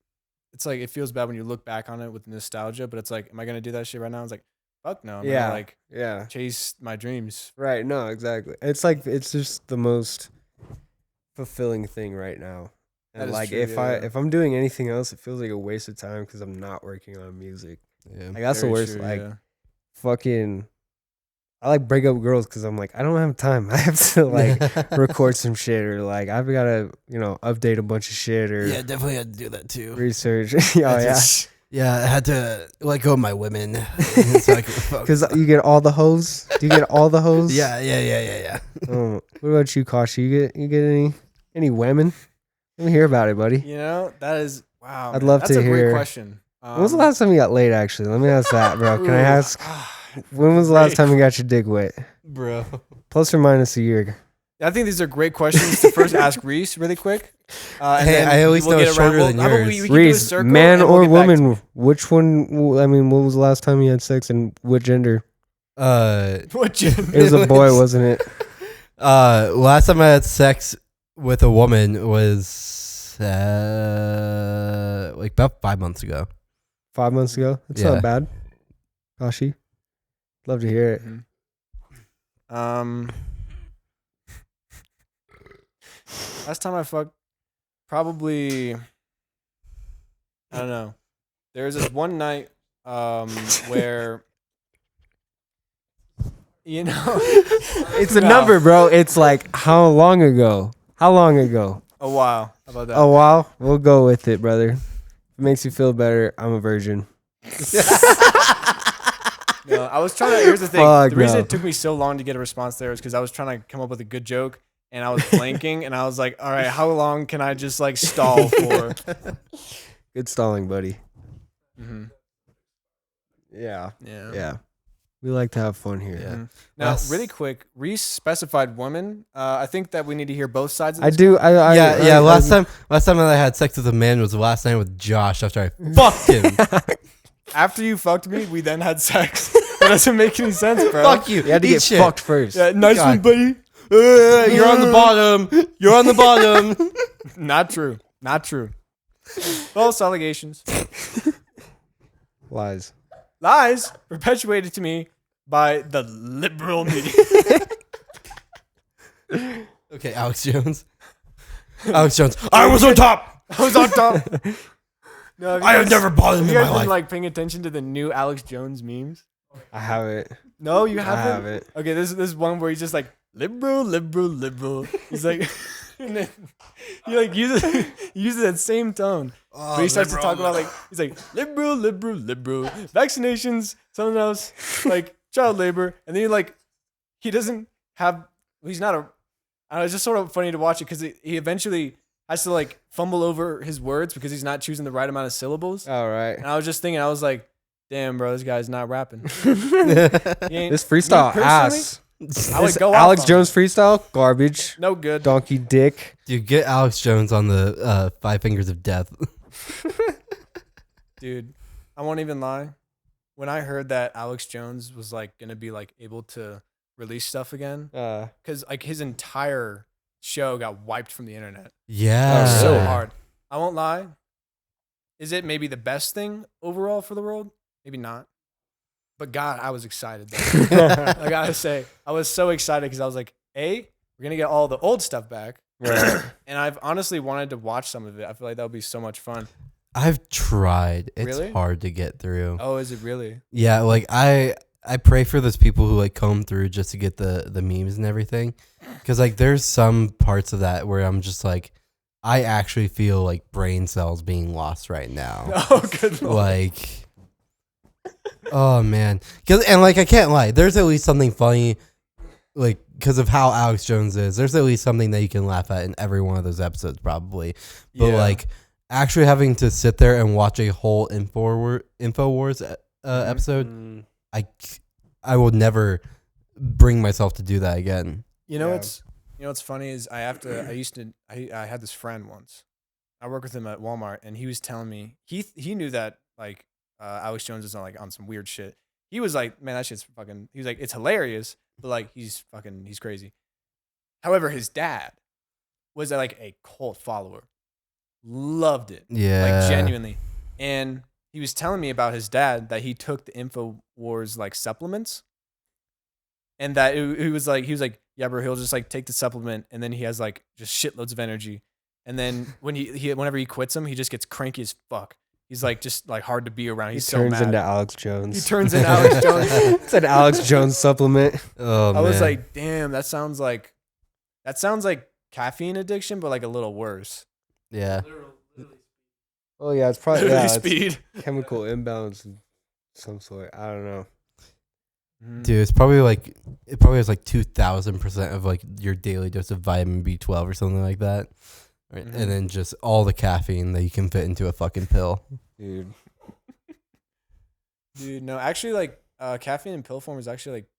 like, it feels bad when you look back on it with nostalgia, but it's like, am I gonna do that shit right now? It's like, fuck no. I'm gonna, like, yeah. chase my dreams. Right. No, exactly. It's like it's just the most fulfilling thing right now. That And is like true, if I'm doing anything else, it feels like a waste of time because I'm not working on music. Yeah. Like that's Very the worst. true, Like yeah. fucking, I like break up girls because I'm like I don't have time. I have to like record some shit or like I've got to update a bunch of shit or Yeah, definitely had to do that too. research. Oh yeah, Yeah, I had to let go of my women. So I could focus because you get all the hoes. Do you get all the hoes? Yeah. Oh, what about you, Kashi? You get any women? Let me hear about it, buddy. You know, that is wow. I'd man. love That's to a hear. great question. When was the last time you got laid? Actually, let me ask that, bro. Can I ask? When was the last time you got your dick wet? Bro. Plus or minus a year. I think these are great questions to first ask Reese really quick. And Hey, then I always we'll know get it's around. shorter than How about yours. we can do a Reese, circle man and we'll or get back to- woman? Which one? I mean, when was the last time you had sex and what gender? What gender? It was a boy, wasn't it? Last time I had sex with a woman was like about 5 months ago. 5 months ago. That's Yeah. not bad. Kashi, love to hear it. Last time I fucked, probably, I don't know. There was this one night where, It's a No. number, bro. It's like how long ago? How long ago? a while. How about that? A while. We'll go with it, brother. If it makes you feel better, I'm a virgin. No, I was trying to. Here's the thing. Fuck The reason no. it took me so long to get a response there is because I was trying to come up with a good joke, and I was blanking, and I was like, "All right, how long can I just like stall for?" Good stalling, buddy. Mm-hmm. Yeah. Yeah. Yeah. We like to have fun here. Yeah. Mhm. Now, Last- really quick, Reese specified woman. I think that we need to hear both sides of I this. do. Last time I had sex with a man was the last night with Josh after I fucked him. After you fucked me, we then had sex. That doesn't make any sense, bro. Fuck you. You had to Eat get shit. fucked first. Yeah, nice God. one, buddy. You're on the bottom. You're on the bottom. Not true. Not true. False allegations. Lies. Lies perpetuated to me by the liberal media. Okay, Alex Jones. I was on top. I was on top. No, I have never bothered Have him you in guys my been life. like paying attention to the new Alex Jones memes? I have it. No, you I haven't. have it. Okay, this is one where he's just like liberal. He's like, And then he like uses that same tone. Oh, But he starts to talk about like he's like liberal, vaccinations, something else, like child labor, and then he doesn't have. He's not a. I don't know, it's just sort of funny to watch it because he eventually has to like fumble over his words because he's not choosing the right amount of syllables. All right. And I was just thinking, I was like, damn, bro, this guy's not rapping. This freestyle ass. I would go Alex off on Jones freestyle garbage. No good. Donkey dick. Dude, get Alex Jones on the 5 Fingers of Death. Dude, I won't even lie. When I heard that Alex Jones was like gonna be like able to release stuff again, because like his entire show got wiped from the internet. Yeah. So hard. I won't lie. Is it maybe the best thing overall for the world? Maybe not. But God, I was excited though. I gotta say, I was so excited because I was like, we're gonna get all the old stuff back. Right. And I've honestly wanted to watch some of it. I feel like that would be so much fun. I've tried. It's Really? hard to get through. Oh, is it really? Yeah, like I pray for those people who like comb through just to get the memes and everything. Cause like there's some parts of that where I'm just like, I actually feel like brain cells being lost right now. Oh, good Lord. Like, oh man. And like I can't lie, there's at least something funny, like because of how Alex Jones is. There's at least something that you can laugh at in every one of those episodes, probably. But like actually having to sit there and watch a whole Infowars episode, I will never bring myself to do that again. You know what's funny is I had this friend once. I work with him at Walmart, and he was telling me he knew that like Alex Jones is on some weird shit. He was like, man, that shit's fucking. He was like, it's hilarious, but like he's crazy. However, his dad was like a cult follower, loved it, Yeah, like genuinely, and he was telling me about his dad that he took the Infowars like supplements. And that he was like, yeah, bro, he'll just like take the supplement and then he has like just shitloads of energy. And then whenever he quits them, he just gets cranky as fuck. He's like just like hard to be around. He's so mad. He turns into Alex Jones. It's an Alex Jones supplement. Oh, I was like, damn, that sounds like caffeine addiction, but like a little worse. Yeah. Oh yeah, it's probably speed. It's chemical imbalance of some sort. I don't know. Dude, it probably has like 2,000% of like your daily dose of vitamin B12 or something like that. Right? Mm-hmm. And then just all the caffeine that you can fit into a fucking pill. Dude, no, actually like caffeine in pill form is actually like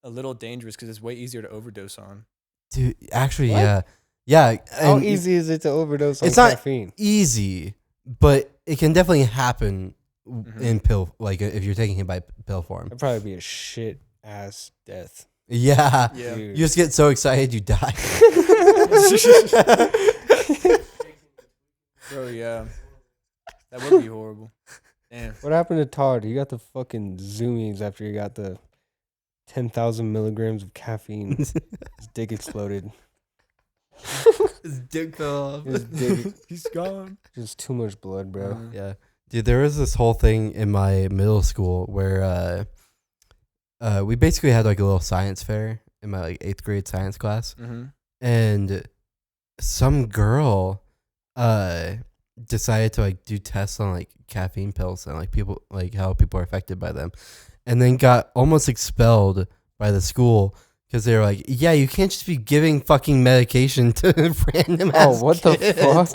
a little dangerous because it's way easier to overdose on. Dude, actually, what? Yeah. How easy is it to overdose on caffeine? It's not easy, but it can definitely happen in pill, like if you're taking it by pill form. It'd probably be a shit ass death. Yeah. Dude. You just get so excited you die. Bro, yeah. That would be horrible. Damn. What happened to Todd? He got the fucking zoomies after he got the 10,000 milligrams of caffeine. His dick exploded. His dick fell off. His dick. He's gone. Just too much blood, bro. Yeah. Dude, there was this whole thing in my middle school where we basically had like a little science fair in my like 8th grade science class. Mm-hmm. And some girl decided to like do tests on like caffeine pills and like people, like how people are affected by them, and then got almost expelled by the school because they were like, yeah, you can't just be giving fucking medication to random ass what kids. the fuck?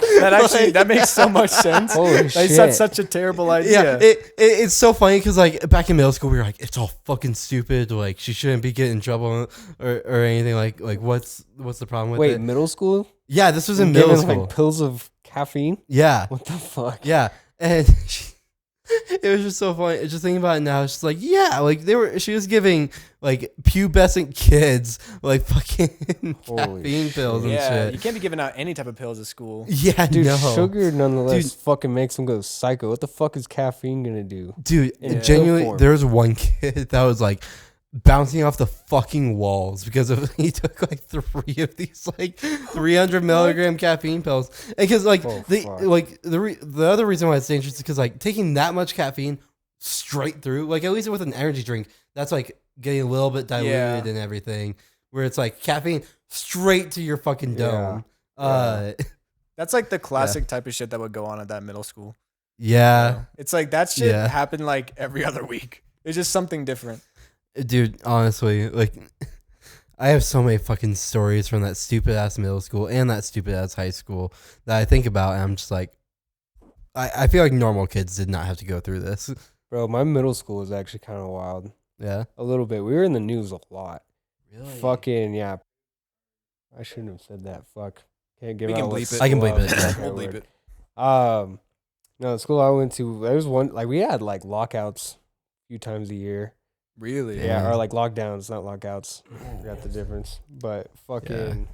That makes so much sense. Holy shit. That's such a terrible idea. Yeah, it's so funny because like back in middle school we were like, it's all fucking stupid, like she shouldn't be getting in trouble or anything, like what's the problem with it? Wait, middle school? Yeah, this was in middle school. Like pills of caffeine? Yeah. What the fuck? Yeah. And it was just so funny. Just thinking about it now, it's just like, yeah, like she was giving like pubescent kids like fucking caffeine pills and shit. You can't be giving out any type of pills at school. Yeah, dude, no. Sugar nonetheless fucking makes them go psycho. What the fuck is caffeine gonna do? Dude, genuinely, there was one kid that was like bouncing off the fucking walls because he took like 3 of these like 300 milligram caffeine pills. Because like the other reason why it's dangerous is because like taking that much caffeine straight through, like at least with an energy drink, that's like getting a little bit diluted and everything. Where it's like caffeine straight to your fucking dome. That's like the classic type of shit that would go on at that middle school. Yeah. You know? It's like that shit happened like every other week. It's just something different. Dude, honestly, like, I have so many fucking stories from that stupid ass middle school and that stupid ass high school that I think about, and I'm just like, I feel like normal kids did not have to go through this. Bro, my middle school was actually kind of wild. Yeah. A little bit. We were in the news a lot. Really? Fucking, yeah. I shouldn't have said that. Fuck. Can't give We out can what bleep it. I can school bleep was. it, yeah. Okay, We'll bleep word. it. No, the school I went to, there was one, like, we had, like, lockouts a few times a year. Really? Yeah, or, like, lockdowns, not lockouts. I forgot the difference. But fucking,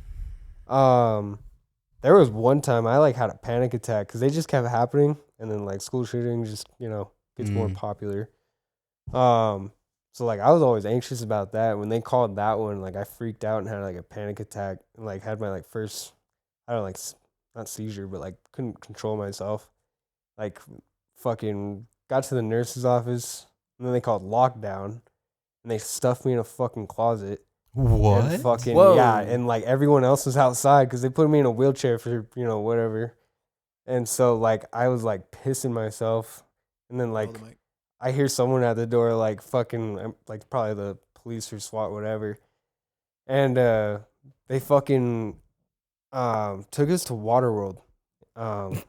there was one time I, like, had a panic attack because they just kept happening. And then, like, school shooting just, you know, gets more popular. So, like, I was always anxious about that. When they called that one, like, I freaked out and had, like, a panic attack. And, like, had my, like, first, I don't know, like, not seizure, but, like, couldn't control myself. Like, fucking got to the nurse's office. And then they called lockdown. And they stuffed me in a fucking closet. What? And fucking, Whoa. yeah. And, like, everyone else was outside because they put me in a wheelchair for, you know, whatever. And so, like, I was, like, pissing myself. And then, like, I hear someone at the door, like, fucking, like, probably the police or SWAT, whatever. And they fucking took us to Waterworld.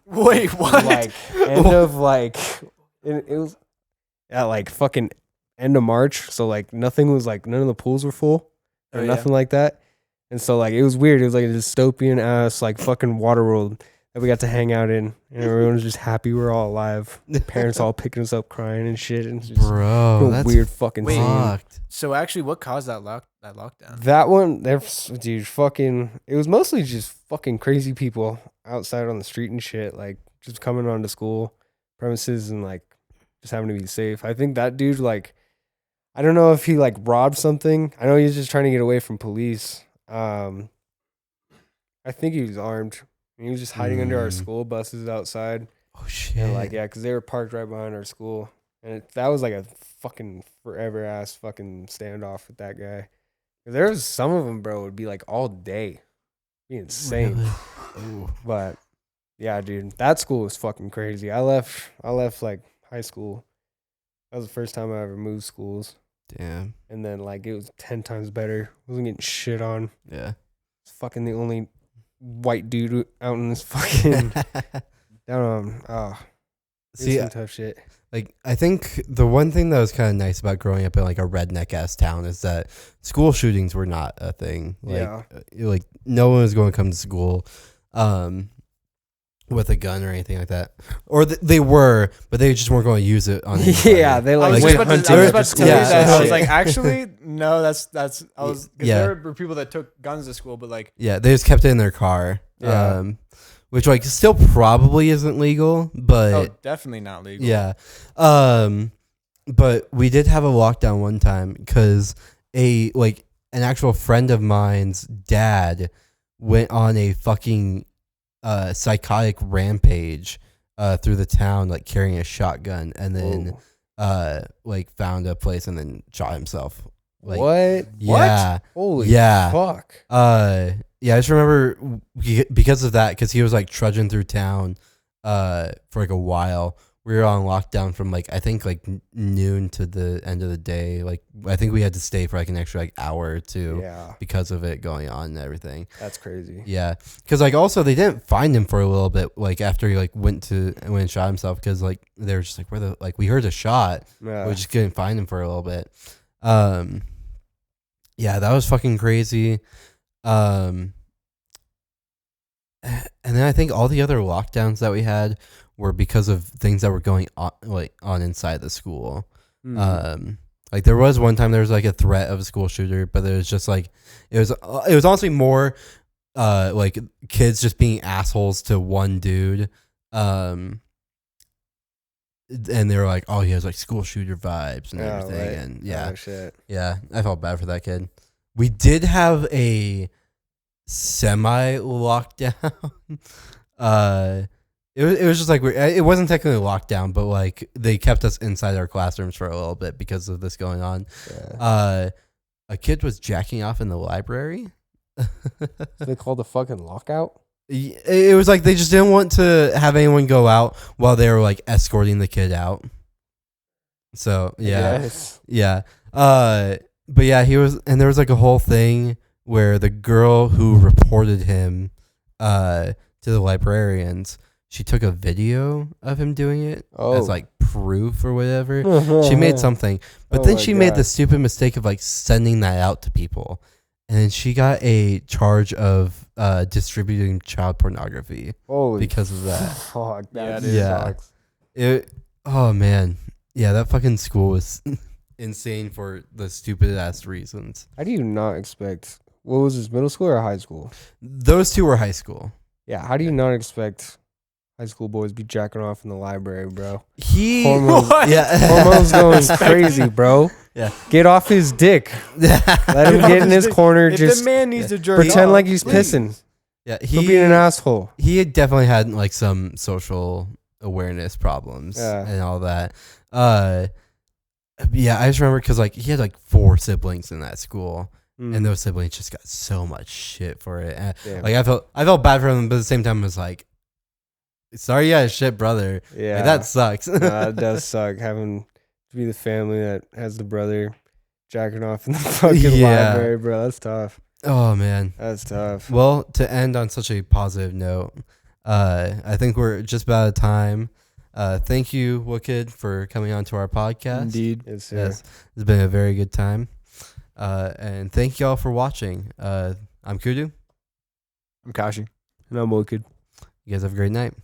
Wait, what? Like, end of, like, it was at, like, fucking end of March. So, like, nothing was, like, none of the pools were full or nothing like that. And so, like, it was weird. It was, like, a dystopian ass, like, fucking Waterworld that we got to hang out in, and everyone was just happy we're all alive. Parents all picking us up crying and shit, and it's just Bro, that's weird fucking Wait. scene. fucked. So actually, what caused that lockdown? That one, dude, fucking, it was mostly just fucking crazy people outside on the street and shit, like just coming onto school premises and like just having to be safe. I think that dude, like, I don't know if he like robbed something. I know he was just trying to get away from police. I think he was armed. He was just hiding under our school buses outside. Oh shit! And like, yeah, because they were parked right behind our school, and that was like a fucking forever ass fucking standoff with that guy. There was some of them, bro, would be like all day, be insane. Really? But yeah, dude, that school was fucking crazy. I left like high school. That was the first time I ever moved schools, Damn. and then like it was 10 times better. Wasn't getting shit on. Yeah. It's fucking the only white dude out in this fucking down on See, some tough shit. like, I think the one thing that was kind of nice about growing up in like a redneck ass town is that school shootings were not a thing. Like, like no one was going to come to school with a gun or anything like that, or they were, but they just weren't going to use it on anybody. Yeah, they I like was went just hunting. about to tell you Yeah. that. I was Yeah. like, actually, no, that's. I was. Cause Yeah. there were people that took guns to school, but like, Yeah, they just kept it in their car. Yeah. Which like still probably isn't legal, but oh, definitely not legal. yeah. But we did have a lockdown one time because an actual friend of mine's dad went on a fucking psychotic rampage through the town, like carrying a shotgun, and then like found a place and then shot himself. Like, what? Yeah. Holy Yeah. fuck. Yeah, I just remember because of that, because he was like trudging through town for like a while. We were on lockdown from like I think like noon to the end of the day. Like I think we had to stay for like an extra like hour or two Yeah, because of it going on and everything. that's crazy. Yeah, because like also they didn't find him for a little bit, like after he like went and shot himself, because like they were just like, where the, like we heard a shot, Yeah. we just couldn't find him for a little bit. Yeah, that was fucking crazy. And then I think all the other lockdowns that we had were because of things that were going on inside the school. Like there was one time there was like a threat of a school shooter, but it was just like it was honestly more like kids just being assholes to one dude. And they were like, oh, he has like school shooter vibes and everything. Right. And yeah, Oh, shit. yeah, I felt bad for that kid. We did have a semi lockdown. It was just like it wasn't technically a lockdown, but like they kept us inside our classrooms for a little bit because of this going on. Yeah. A kid was jacking off in the library. They called the fucking lockout? It was like they just didn't want to have anyone go out while they were like escorting the kid out. So Yes. yeah. But yeah, he was, and there was like a whole thing where the girl who reported him to the librarians, she took a video of him doing it as like proof or whatever. She made something, but then she made the stupid mistake of like sending that out to people, and then she got a charge of distributing child pornography because of that. Fuck, that sucks. Oh man, yeah, that fucking school was insane for the stupid ass reasons. How do you not expect? What was this, middle school or high school? Those two were high school. Yeah, how do you not expect high school boys be jacking off in the library, bro? Hormones going crazy, bro. Yeah, get off his dick. Let him get in his corner. If just the man needs to jerk pretend off, like he's please. pissing. Yeah, He's being an asshole. He had definitely had like some social awareness problems and all that. Yeah, I just remember because like he had like 4 siblings in that school, and those siblings just got so much shit for it. And, like I felt bad for them, but at the same time, I was like, sorry, you got a shit brother. Yeah, like, that sucks. It does suck having to be the family that has the brother jacking off in the fucking library, bro. That's tough. Oh man, that's tough. Well, to end on such a positive note, I think we're just about out of time. Thank you, Wooked, for coming on to our podcast. Indeed. Yes, sir. It's been a very good time. And thank y'all for watching. I'm Kudu. I'm Kashi. And I'm Wooked. You guys have a great night.